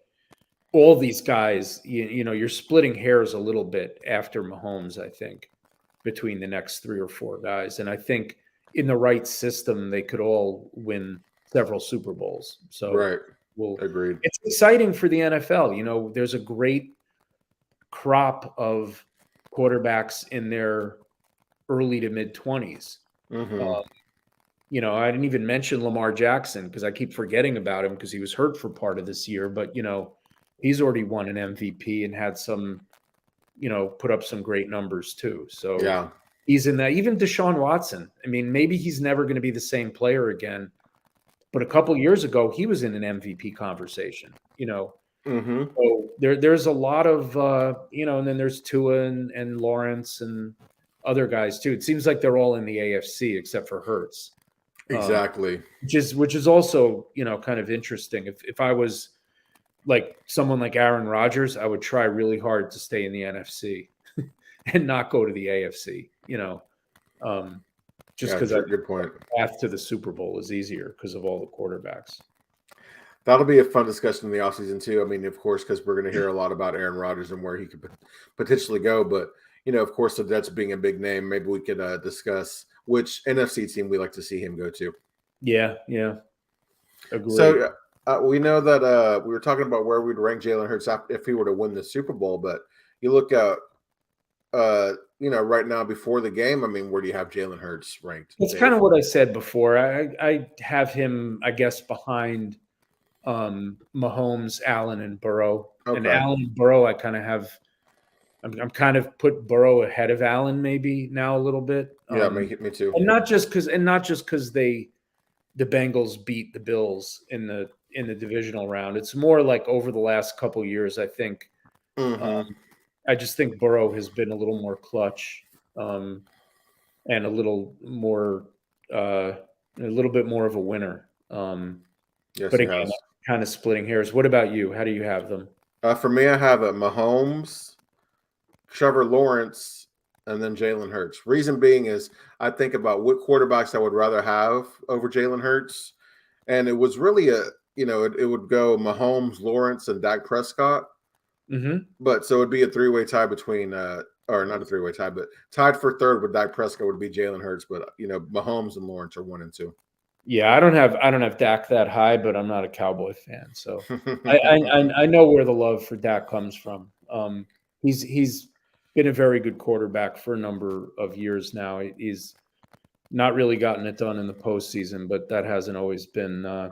B: all these guys, you're splitting hairs a little bit after Mahomes, I think, between the next 3 or 4 guys. And I think in the right system, they could all win several Super Bowls. So
A: right. Agreed.
B: It's exciting for the NFL. There's a great crop of quarterbacks in their early to mid 20s. I didn't even mention Lamar Jackson because I keep forgetting about him because he was hurt for part of this year. But, he's already won an MVP and had some, put up some great numbers too. So
A: yeah,
B: he's in that. Even Deshaun Watson. I mean, maybe he's never going to be the same player again. But a couple years ago, he was in an MVP conversation, So there's a lot of, and then there's Tua and Lawrence and other guys too. It seems like they're all in the AFC except for Hurts.
A: Exactly.
B: Which is also, kind of interesting. If I was like someone like Aaron Rodgers, I would try really hard to stay in the NFC and not go to the AFC, just because
A: good point.
B: The path to the Super Bowl is easier because of all the quarterbacks.
A: That'll be a fun discussion in the offseason too. I mean, of course, because we're going to hear a lot about Aaron Rodgers and where he could potentially go. But, of course, the Jets being a big name, maybe we could discuss which NFC team we like to see him go to.
B: Yeah. Agreed.
A: So we know that we were talking about where we'd rank Jalen Hurts if he were to win the Super Bowl. But you look at, right now before the game, I mean, where do you have Jalen Hurts ranked?
B: That's kind of what I said before. I have him, I guess, behind Mahomes, Allen, and Burrow. Okay. And Allen and Burrow, I kind of have. I'm kind of put Burrow ahead of Allen maybe now a little bit.
A: Yeah, me too.
B: And not just because the Bengals beat the Bills in the divisional round. It's more like over the last couple of years, I think. I just think Burrow has been a little more clutch, and a little bit more of a winner.
A: Yes,
B: but again, kind of splitting hairs. What about you? How do you have them?
A: For me, I have Mahomes, Trevor Lawrence, and then Jalen Hurts. Reason being is I think about what quarterbacks I would rather have over Jalen Hurts. And it was really it would go Mahomes, Lawrence, and Dak Prescott. But so it'd be a 3-way tie between, or not a 3-way tie, but tied for third with Dak Prescott would be Jalen Hurts. But, Mahomes and Lawrence are 1 and 2.
B: Yeah, I don't have Dak that high, but I'm not a Cowboy fan. So I know where the love for Dak comes from. He's been a very good quarterback for a number of years now. He's not really gotten it done in the postseason, but that hasn't always been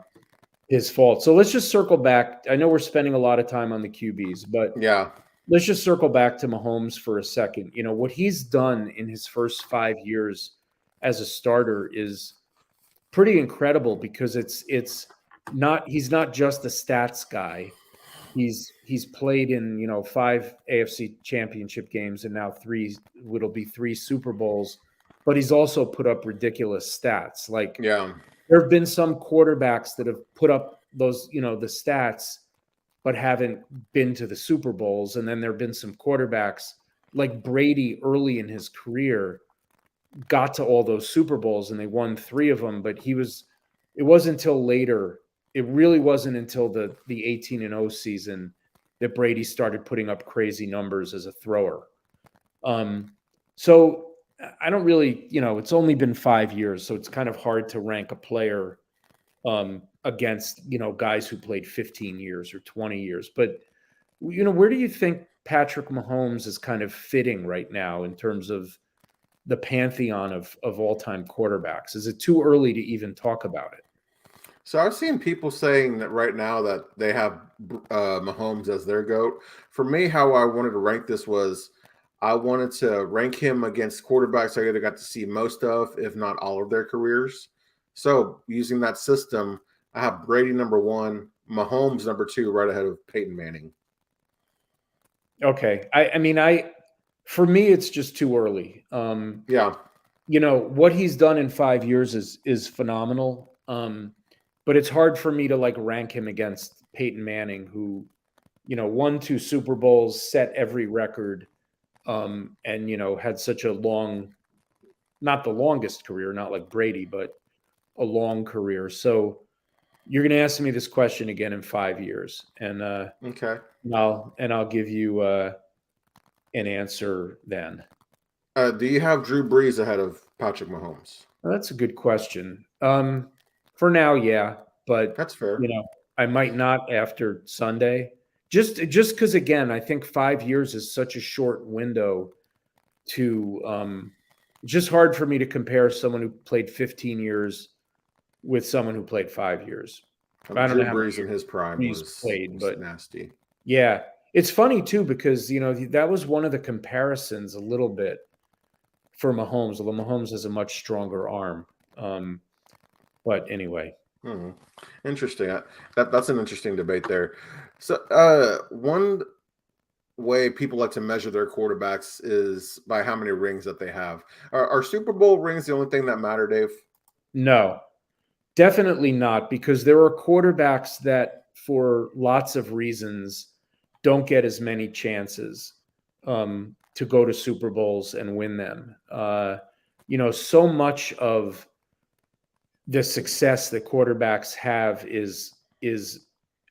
B: his fault. So let's just circle back. I know we're spending a lot of time on the QBs, but
A: yeah,
B: let's just circle back to Mahomes for a second. What he's done in his first 5 years as a starter is pretty incredible because he's not just a stats guy. He's played in 5 AFC championship games and now it'll be 3 Super Bowls, but he's also put up ridiculous stats. Like there have been some quarterbacks that have put up those the stats but haven't been to the Super Bowls, and then there have been some quarterbacks like Brady early in his career got to all those Super Bowls and they won 3 of them, but it wasn't until later. It really wasn't until the 18-0 season that Brady started putting up crazy numbers as a thrower. So I don't really, it's only been 5 years, so it's kind of hard to rank a player against, guys who played 15 years or 20 years. But, where do you think Patrick Mahomes is kind of fitting right now in terms of the pantheon of all-time quarterbacks? Is it too early to even talk about it?
A: So I've seen people saying that right now that they have Mahomes as their GOAT. For me, how I wanted to rank this was I wanted to rank him against quarterbacks I either got to see most of, if not all of their careers. So using that system, I have Brady number 1, Mahomes number 2, right ahead of Peyton Manning.
B: Okay. For me, it's just too early.
A: Yeah.
B: What he's done in 5 years is phenomenal. But it's hard for me to rank him against Peyton Manning, who, won 2 Super Bowls, set every record, and, had such a long, not the longest career, not like Brady, but a long career. So you're going to ask me this question again in 5 years. And,
A: Okay.
B: I'll give you an answer then.
A: Do you have Drew Brees ahead of Patrick Mahomes?
B: Well, that's a good question. For now, yeah, but
A: That's fair.
B: I might not after Sunday. Just because, again, I think 5 years is such a short window to. It's just hard for me to compare someone who played 15 years with someone who played 5 years. I don't
A: Drew
B: know how
A: Brees in his prime was
B: played, but
A: nasty.
B: Yeah, it's funny too because that was one of the comparisons a little bit for Mahomes, although Mahomes has a much stronger arm. But anyway.
A: Interesting. That's an interesting debate there. So one way people like to measure their quarterbacks is by how many rings that they have. Are Super Bowl rings the only thing that matter, Dave?
B: No, definitely not, because there are quarterbacks that, for lots of reasons, don't get as many chances to go to Super Bowls and win them. So much of the success that quarterbacks have is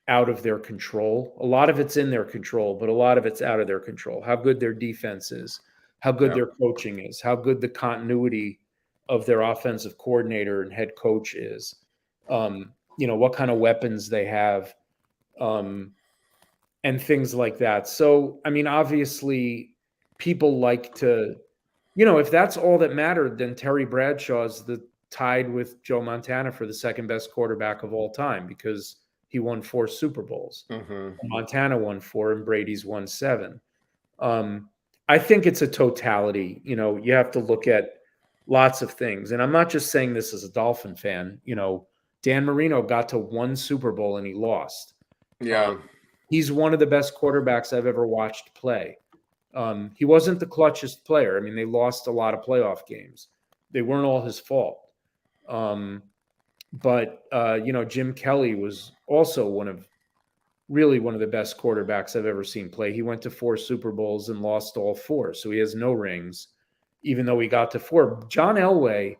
B: out of their control. A lot of it's in their control, but a lot of it's out of their control. How good their defense is, how good their coaching is, how good the continuity of their offensive coordinator and head coach is. What kind of weapons they have, and things like that. So, obviously, people like to, if that's all that mattered, then Terry Bradshaw's tied with Joe Montana for the second best quarterback of all time because he won 4 Super Bowls. Montana won 4 and Brady's won 7. I think it's a totality. You have to look at lots of things. And I'm not just saying this as a Dolphin fan. Dan Marino got to 1 Super Bowl and he lost.
A: Yeah.
B: He's one of the best quarterbacks I've ever watched play. He wasn't the clutchest player. They lost a lot of playoff games. They weren't all his fault. But Jim Kelly was also one of the best quarterbacks I've ever seen play. He went to 4 Super Bowls and lost all 4. So he has no rings, even though he got to 4. John Elway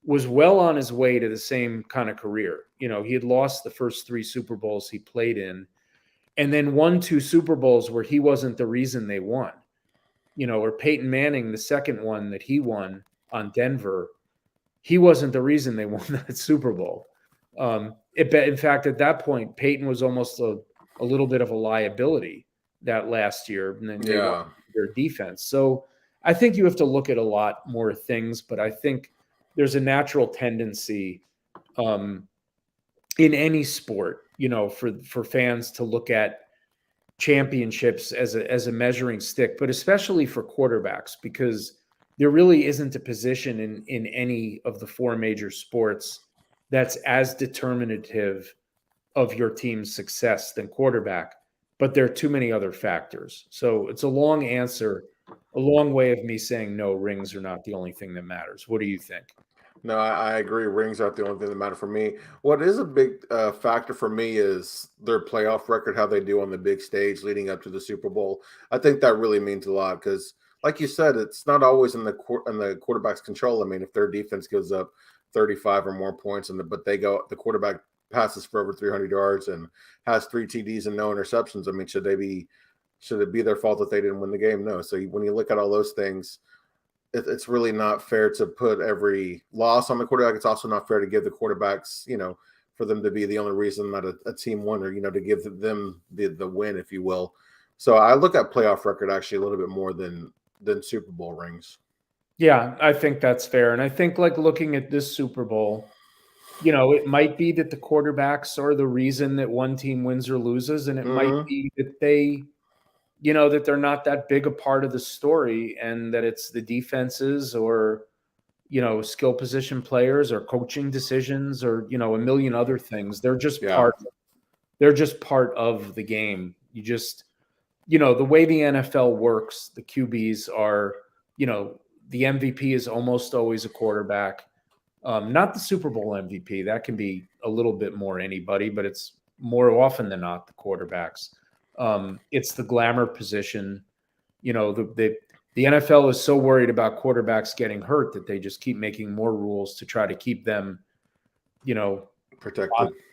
B: was well on his way to the same kind of career. He had lost the first 3 Super Bowls he played in, and then won 2 Super Bowls where he wasn't the reason they won. Or Peyton Manning, the second one that he won on Denver, he wasn't the reason they won that Super Bowl. In fact, at that point, Peyton was almost a little bit of a liability that last year, and then they won their defense. So I think you have to look at a lot more things, but I think there's a natural tendency in any sport, for fans to look at championships as a measuring stick, but especially for quarterbacks, because there really isn't a position in any of the 4 major sports that's as determinative of your team's success than quarterback, but there are too many other factors. So it's a long answer, a long way of me saying no, rings are not the only thing that matters. What do you think?
A: No, I agree. Rings aren't the only thing that matter for me. What is a big factor for me is their playoff record, how they do on the big stage leading up to the Super Bowl. I think that really means a lot because, like you said, it's not always in the quarterback's control. If their defense gives up 35 or more points, but the quarterback passes for over 300 yards and has 3 TDs and no interceptions. Should it be their fault that they didn't win the game? No. So when you look at all those things, it's really not fair to put every loss on the quarterback. It's also not fair to give the quarterbacks, for them to be the only reason that a team won, or to give them the win, if you will. So I look at playoff record actually a little bit more than Super Bowl rings.
B: Yeah, I think that's fair. And I think like looking at this Super Bowl, it might be that the quarterbacks are the reason that one team wins or loses. And it might be that that they're not that big a part of the story, and that it's the defenses or, skill position players or coaching decisions or, a million other things. They're just they're just part of the game. You just, the way the NFL works, the QBs are, the MVP is almost always a quarterback. Not the Super Bowl MVP. That can be a little bit more anybody, but it's more often than not the quarterbacks. It's the glamour position. The NFL is so worried about quarterbacks getting hurt that they just keep making more rules to try to keep them,
A: protected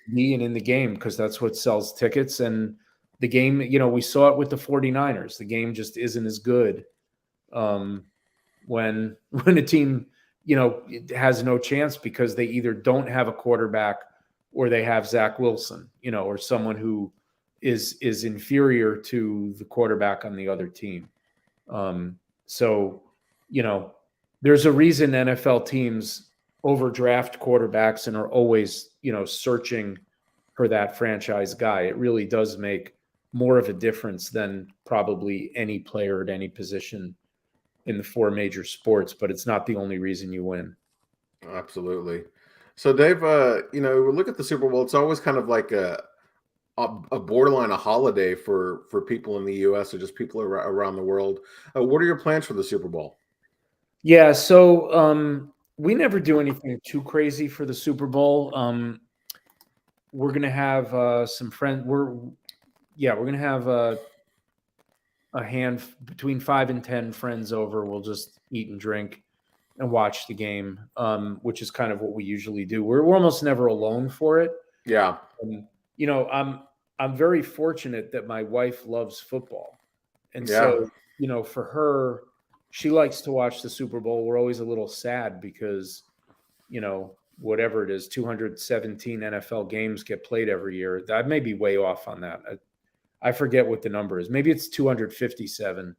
B: and in the game, because that's what sells tickets. And the game, we saw it with the 49ers. The game just isn't as good when a team, has no chance because they either don't have a quarterback or they have Zach Wilson, or someone who is inferior to the quarterback on the other team. So, there's a reason NFL teams overdraft quarterbacks and are always, searching for that franchise guy. It really does make more of a difference than probably any player at any position in the four major sports, but it's not the only reason you win.
A: Absolutely. So Dave, we look at the Super Bowl. It's always kind of like a borderline a holiday for people in the U.S. or just people around the world. What are your plans for the Super Bowl?
B: Yeah, so we never do anything too crazy for the Super Bowl. We're gonna have some friends. We're gonna have a hand between 5 and 10 friends over. We'll just eat and drink and watch the game, which is kind of what we usually do. We're almost never alone for it.
A: Yeah.
B: I'm very fortunate that my wife loves football. And
A: Yeah.
B: so, for her, she likes to watch the Super Bowl. We're always a little sad because, whatever it is, 217 NFL games get played every year. I may be way off on that. I forget what the number is. Maybe it's 257.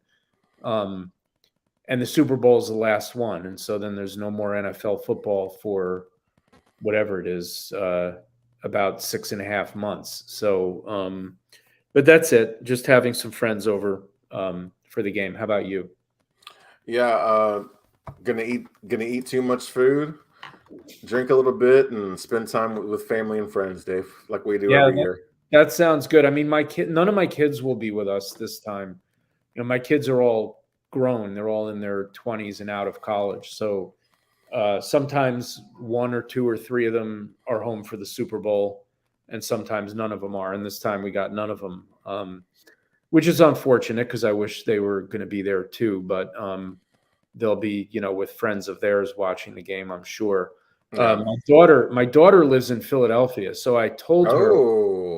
B: And the Super Bowl is the last one. And so then there's no more NFL football for whatever it is, about 6.5 months. So, but that's it. Just having some friends over for the game. How about you?
A: Yeah. Gonna eat too much food, drink a little bit, and spend time with family and friends, Dave, like we do every year.
B: That sounds good. I mean, none of my kids will be with us this time. My kids are all grown. They're all in their 20s and out of college. So sometimes 1 or 2 or 3 of them are home for the Super Bowl, and sometimes none of them are. And this time we got none of them, which is unfortunate because I wish they were going to be there too. But they'll be, with friends of theirs watching the game, I'm sure.
A: Yeah.
B: My daughter lives in Philadelphia, so I told her,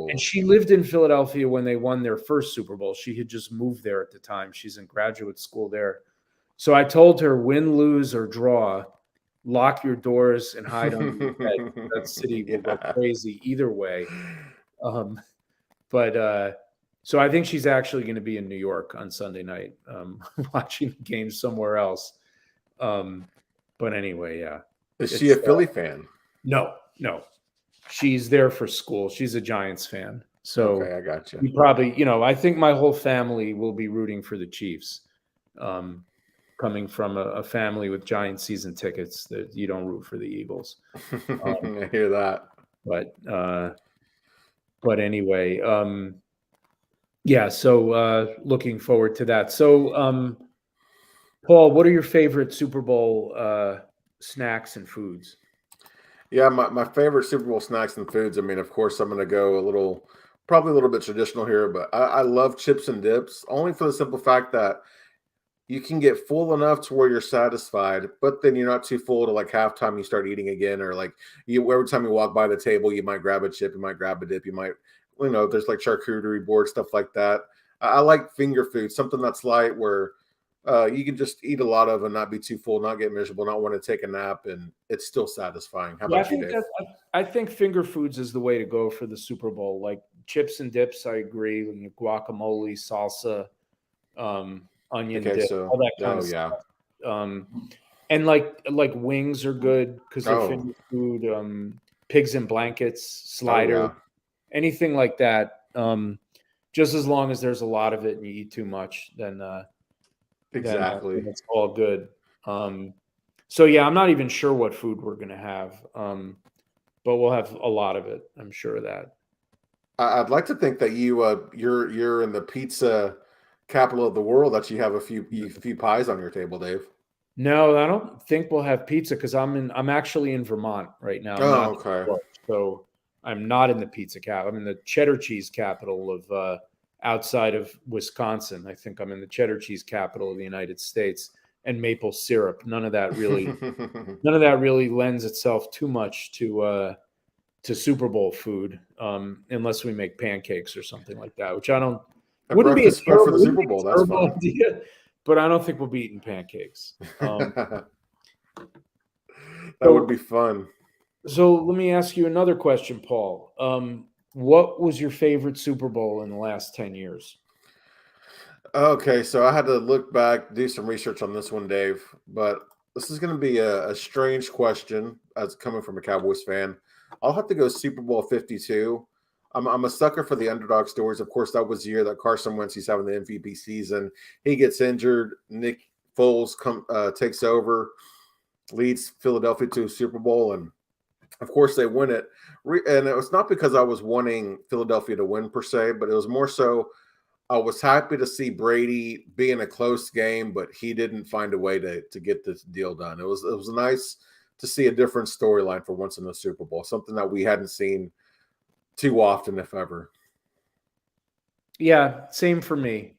B: and she lived in Philadelphia when they won their first Super Bowl. She had just moved there at the time. She's in graduate school there. So I told her, win, lose, or draw, lock your doors and hide under your bed. That city will go crazy either way. So I think she's actually going to be in New York on Sunday night, watching the game somewhere else. But anyway, yeah.
A: Is she a Philly fan?
B: No. She's there for school. She's a Giants fan. So
A: okay, I got you.
B: We probably, I think my whole family will be rooting for the Chiefs. Coming from a family with Giant season tickets, that you don't root for the Eagles.
A: I hear that.
B: But anyway, yeah. So looking forward to that. So, Paul, what are your favorite Super Bowl snacks and foods?
A: Yeah, my favorite Super Bowl snacks and foods. I mean, of course, I'm going to go probably a little bit traditional here, but I love chips and dips, only for the simple fact that you can get full enough to where you're satisfied, but then you're not too full to like halftime you start eating again, or like every time you walk by the table, you might grab a chip, you might grab a dip, you might, there's like charcuterie board, stuff like that. I like finger food, something that's light where you can just eat a lot of and not be too full, not get miserable, not want to take a nap, and it's still satisfying. How
B: Yeah,
A: about you, Dave?
B: I think finger foods is the way to go for the Super Bowl. Like chips and dips, I agree. Guacamole, salsa, onion
A: Okay,
B: dip,
A: so
B: all that kind of
A: yeah.
B: stuff. And like wings are good because they're
A: Oh,
B: finger food. Pigs in blankets, slider,
A: yeah.
B: anything like that. Just as long as there's a lot of it and you eat too much, then
A: Exactly.
B: it's all good. So yeah, I'm not even sure what food we're gonna have, but we'll have a lot of it. I'm sure of that.
A: I'd like to think that you're in the pizza capital of the world, that you have a few pies on your table, Dave.
B: No, I don't think we'll have pizza because I'm actually in Vermont right now,
A: Oh,
B: not in
A: okay.
B: New York. So I'm not in the pizza cap. I'm in the cheddar cheese capital of outside of Wisconsin. I think I'm in the cheddar cheese capital of the United States, and maple syrup. None of that really lends itself too much to Super Bowl food, unless we make pancakes or something like that, which I don't
A: A breakfast spread for the
B: wouldn't
A: Super
B: be
A: Bowl.
B: a
A: That's
B: terrible
A: fun.
B: idea, but I don't think we'll be eating pancakes.
A: That would
B: So,
A: be fun.
B: so let me ask you another question, Paul. What was your favorite Super Bowl in the last 10 years?
A: Okay, so I had to look back, do some research on this one, Dave. But this is going to be a strange question as coming from a Cowboys fan. I'll have to go Super Bowl 52. I'm a sucker for the underdog stories. Of course, that was the year that Carson Wentz, he's having the MVP season. He gets injured. Nick Foles takes over, leads Philadelphia to a Super Bowl, and of course they win it. And it was not because I was wanting Philadelphia to win per se, but it was more so I was happy to see Brady be in a close game, but he didn't find a way to get this deal done. It was nice to see a different storyline for once in the Super Bowl, something that we hadn't seen too often, if ever.
B: Yeah, same for me.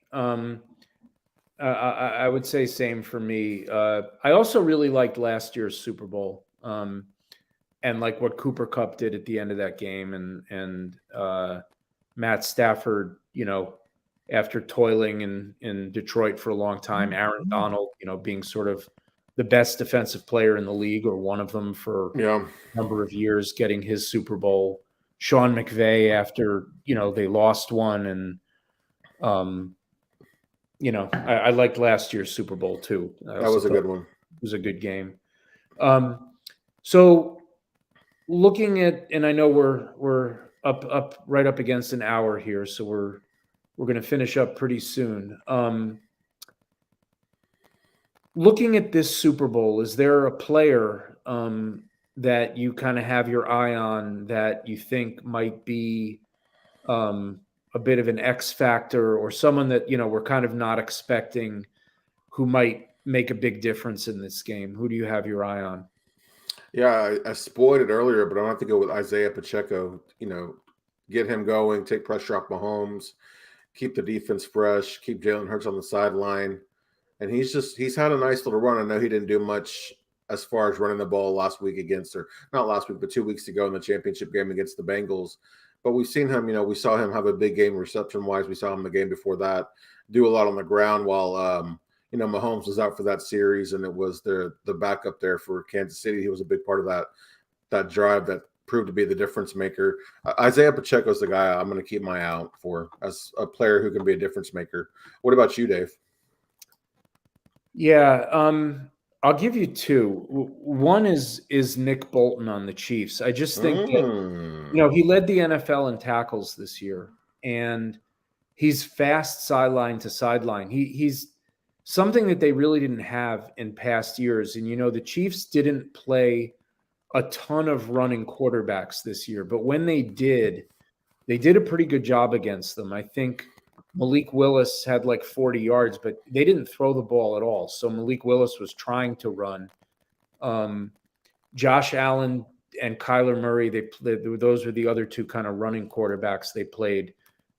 B: I would say same for me. I also really liked last year's Super Bowl, and like what Cooper Cup did at the end of that game, and Matt Stafford, after toiling in Detroit for a long time, Aaron Donald, being sort of the best defensive player in the league or one of them for
A: Yeah,
B: a number of years, getting his Super Bowl. Sean McVay after they lost one, and I liked last year's Super Bowl too. I
A: that
B: also
A: was a
B: thought
A: good one.
B: it was a good game. So looking at, and I know we're up right up against an hour here, so we're going to finish up pretty soon. Looking at this Super Bowl, is there a player that you kind of have your eye on that you think might be a bit of an X factor, or someone that we're kind of not expecting, who might make a big difference in this game? Who do you have your eye on?
A: Yeah, I spoiled it earlier, but I don't have to go with Isaiah Pacheco. Get him going, take pressure off Mahomes, keep the defense fresh, keep Jalen Hurts on the sideline. And he's had a nice little run. I know he didn't do much as far as running the ball last week or not last week, but 2 weeks ago in the championship game against the Bengals. But we've seen him, we saw him have a big game reception wise. We saw him the game before that do a lot on the ground while Mahomes was out for that series, and it was the backup there for Kansas City. He was a big part of that drive that proved to be the difference maker. Isaiah Pacheco is the guy I'm going to keep my eye out for as a player who can be a difference maker. What about you, Dave?
B: Yeah, I'll give you two. One is Nick Bolton on the Chiefs. I just think that he led the NFL in tackles this year, and he's fast sideline to sideline. He's something that they really didn't have in past years. And the Chiefs didn't play a ton of running quarterbacks this year, but when they did a pretty good job against them. I think Malik Willis had like 40 yards, but they didn't throw the ball at all. So Malik Willis was trying to run. Josh Allen and Kyler Murray, those were the other two kind of running quarterbacks they played.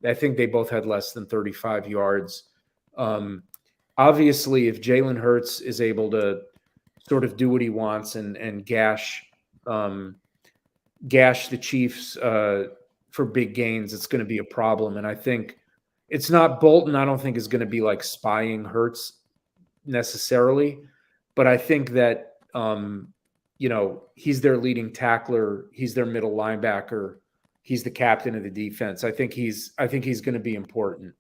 B: I think they both had less than 35 yards. Obviously, if Jalen Hurts is able to sort of do what he wants and gash the Chiefs for big gains, it's going to be a problem. And I think it's not Bolton. I don't think is going to be like spying Hurts necessarily, but I think that he's their leading tackler, he's their middle linebacker, he's the captain of the defense. I think he's going to be important.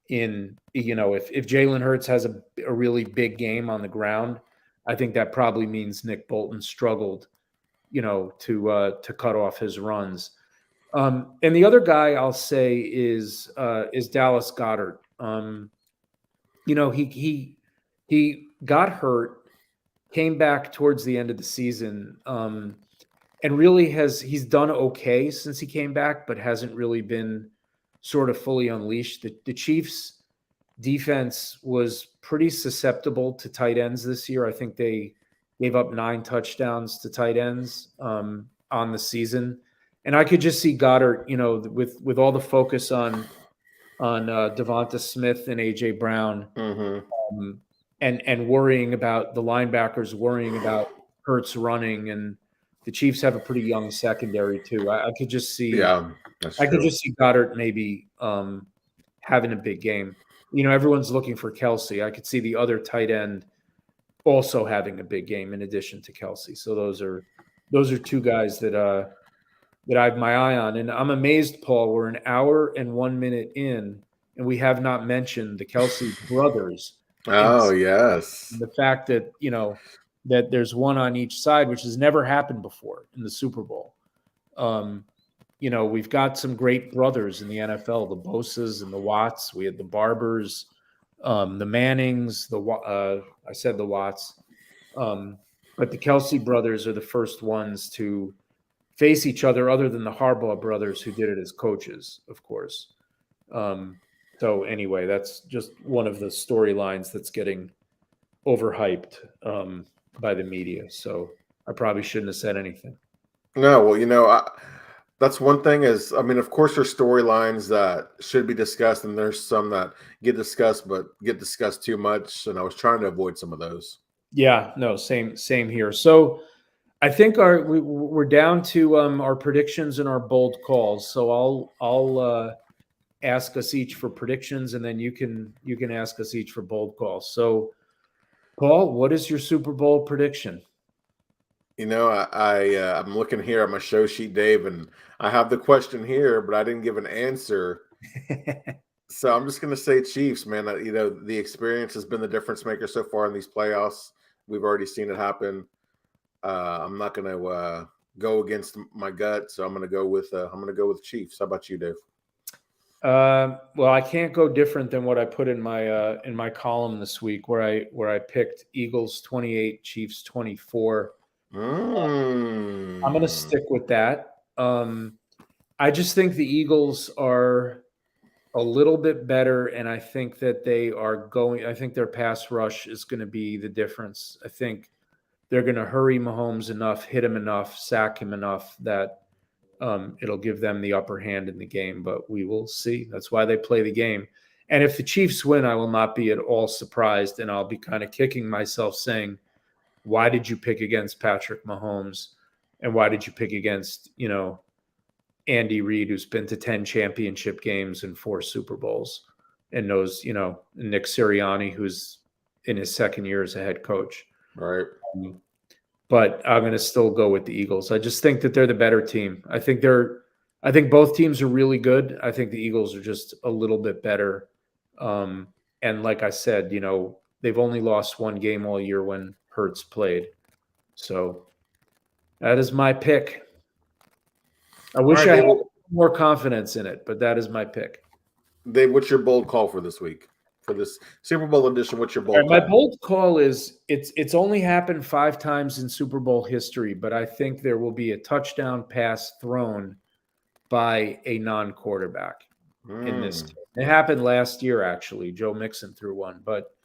B: If Jalen Hurts has a really big game on the ground, I think that probably means Nick Bolton struggled, to cut off his runs. And the other guy I'll say is Dallas Goedert. He got hurt, came back towards the end of the season, and really he's done okay since he came back, but hasn't really been sort of fully unleashed. The Chiefs defense was pretty susceptible to tight ends this year. I think they gave up 9 touchdowns to tight ends on the season. And I could just see Goddard, with all the focus on Devonta Smith and AJ Brown, and worrying about the linebackers, worrying about Hurts running, and the Chiefs have a pretty young secondary too. I could just see, could just see Goddard maybe having a big game. Everyone's looking for Kelsey. I could see the other tight end also having a big game in addition to Kelsey. So those are 2 guys that I have my eye on. And I'm amazed, Paul, we're an hour and 1 minute in, and we have not mentioned the Kelsey brothers.
A: Oh, yes.
B: The fact that, that there's one on each side, which has never happened before in the Super Bowl. We've got some great brothers in the NFL, the Bosas and the Watts. We had the Barbers, the Mannings, I said the Watts. But the Kelsey brothers are the first ones to face each other, other than the Harbaugh brothers, who did it as coaches, of course. So anyway, that's just one of the storylines that's getting overhyped by the media. So I probably shouldn't have said anything.
A: No, well, that's one thing is, of course, there's storylines that should be discussed, and there's some that get discussed, but get discussed too much. And I was trying to avoid some of those.
B: Yeah, no, same here. So I think we're down to our predictions and our bold calls. So I'll ask us each for predictions, and then you can ask us each for bold calls. So, Paul, what is your Super Bowl prediction?
A: I'm looking here at my show sheet, Dave, and I have the question here, but I didn't give an answer. So I'm just going to say Chiefs, man. The experience has been the difference maker so far in these playoffs. We've already seen it happen. I'm not going to go against my gut, so I'm going to go with Chiefs. How about you, Dave?
B: Well, I can't go different than what I put in my column this week, where I picked Eagles 28, Chiefs 24. I'm going to stick with that. I just think the Eagles are a little bit better, and I think that I think their pass rush is going to be the difference. I think they're going to hurry Mahomes enough, hit him enough, sack him enough that it'll give them the upper hand in the game, but we will see. That's why they play the game. And if the Chiefs win, I will not be at all surprised, and I'll be kind of kicking myself saying, why did you pick against Patrick Mahomes? And why did you pick against, Andy Reid, who's been to 10 championship games and 4 Super Bowls, and knows, Nick Sirianni, who's in his second year as a head coach.
A: Right.
B: But I'm going to still go with the Eagles. I just think that they're the better team. I think both teams are really good. I think the Eagles are just a little bit better. And like I said, they've only lost 1 game all year when Hurts played. So that is my pick. I wish I had more confidence in it, but that is my pick.
A: Dave, what's your bold call for this week? For this Super Bowl edition, what's your bold call?
B: My bold call is it's only happened 5 times in Super Bowl history, but I think there will be a touchdown pass thrown by a non-quarterback in this game. It happened last year, actually. Joe Mixon threw one, but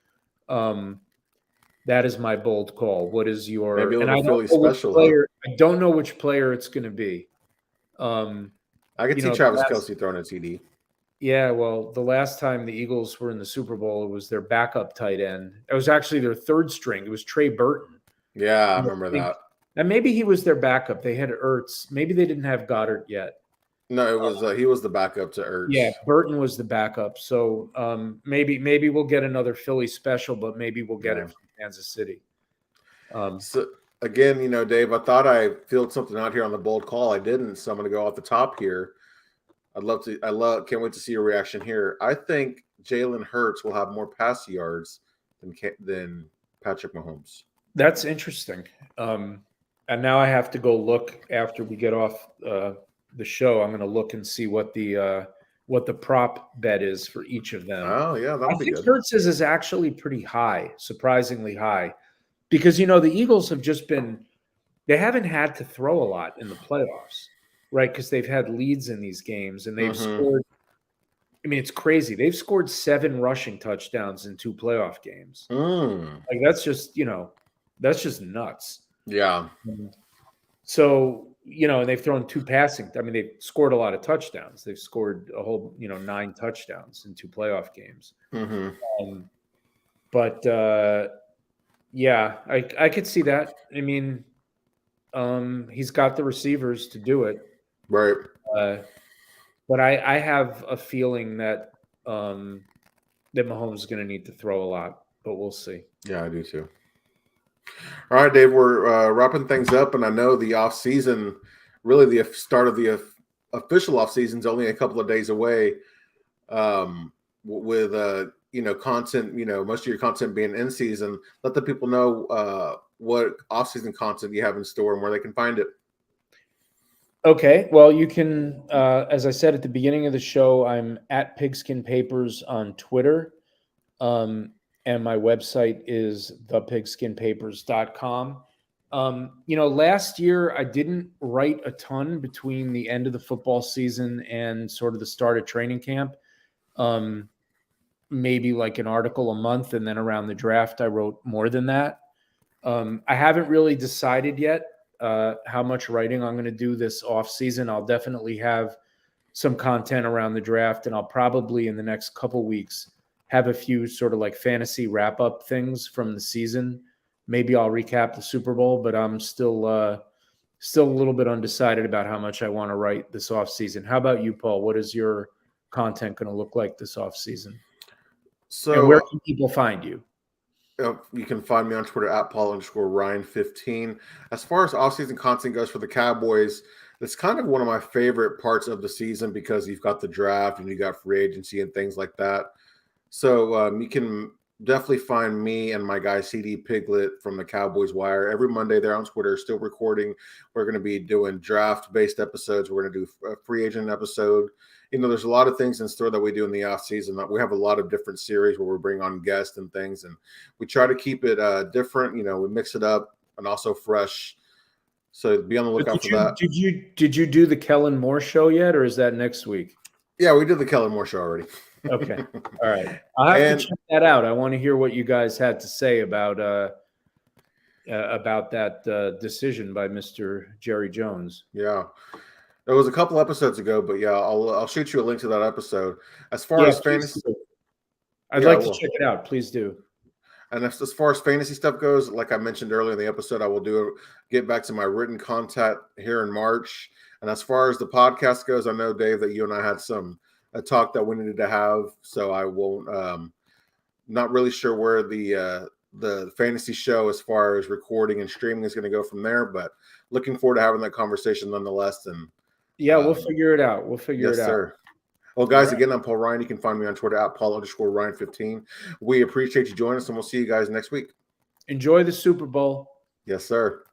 B: that is my bold call. What is your?
A: Maybe a
B: little
A: Philly special.
B: I don't know which player it's going to be.
A: I could see Travis Kelce throwing a TD.
B: Yeah, well, the last time the Eagles were in the Super Bowl, it was their backup tight end. It was actually their 3rd string. It was Trey Burton.
A: Yeah, I remember that.
B: And maybe he was their backup. They had Ertz. Maybe they didn't have Goddard yet.
A: No, it was he was the backup to
B: Yeah,
A: Ertz.
B: Burton was the backup. So maybe we'll get another Philly special, but maybe we'll get
A: Yeah.
B: it from Kansas City.
A: So again, Dave, I thought I filled something out here on the bold call. I didn't, so I'm going to go off the top here. Can't wait to see your reaction here. I think Jalen Hurts will have more pass yards than Patrick Mahomes.
B: That's interesting. And now I have to go look after we get off the show. I'm going to look and see what the prop bet is for each of them.
A: Oh yeah, that'll be good.
B: I think Hurts's is actually pretty high, surprisingly high, because the Eagles have just they haven't had to throw a lot in the playoffs, right? Because they've had leads in these games and they've scored. I mean, it's crazy. They've scored 7 rushing touchdowns in 2 playoff games. Like that's just nuts.
A: Yeah.
B: So, and they've thrown 2 passing. I mean, they've scored a lot of touchdowns. They've scored a whole, 9 touchdowns in 2 playoff games. But yeah, I could see that. I mean, he's got the receivers to do it.
A: Right.
B: But I have a feeling that that Mahomes is going to need to throw a lot, but we'll see.
A: Yeah, I do too. All right, Dave, we're wrapping things up, and I know the off season, really the start of the official off season is only a couple of days away. With content, most of your content being in season, let the people know what off season content you have in store and where they can find it.
B: Okay, well, you can, as I said at the beginning of the show, I'm at Pigskin Papers on Twitter, and my website is thepigskinpapers.com. Last year I didn't write a ton between the end of the football season and sort of the start of training camp. Maybe like an article a month, and then around the draft I wrote more than that. I haven't really decided yet how much writing I'm going to do this off season. I'll definitely have some content around the draft, and I'll probably in the next couple weeks have a few sort of like fantasy wrap up things from the season. Maybe I'll recap the Super Bowl, but I'm still a little bit undecided about how much I want to write this off season. How about you, Paul? What is your content going to look like this off season?
A: So,
B: and where can people find you?
A: You can find me on Twitter at Paul_Ryan15. As far as off-season content goes for the Cowboys, it's kind of one of my favorite parts of the season because you've got the draft and you got free agency and things like that. So you can definitely find me and my guy CD Piglet from the Cowboys Wire every Monday there on Twitter, still recording. We're going to be doing draft-based episodes. We're going to do a free agent episode. There's a lot of things in store that we do in the off season. We have a lot of different series where we bring on guests and things, and we try to keep it different. We mix it up and also fresh. So be on the lookout for that.
B: Did you do the Kellen Moore show yet, or is that next week?
A: Yeah, we did the Kellen Moore show already.
B: Okay, all right. I'll have to check that out. I want to hear what you guys had to say about that decision by Mr. Jerry Jones.
A: Yeah. It was a couple episodes ago, but yeah, I'll shoot you a link to that episode. As far as fantasy,
B: I'd like to check it out. Please do.
A: And as far as fantasy stuff goes, like I mentioned earlier in the episode, I will get back to my written content here in March. And as far as the podcast goes, I know, Dave, that you and I had a talk that we needed to have. So I won't. Not really sure where the fantasy show as far as recording and streaming is going to go from there, but looking forward to having that conversation nonetheless. And
B: yeah, we'll figure it out. Yes,
A: sir. Well, guys, again, I'm Paul Ryan. You can find me on Twitter at Paul_Ryan15. We appreciate you joining us, and we'll see you guys next week.
B: Enjoy the Super Bowl.
A: Yes, sir.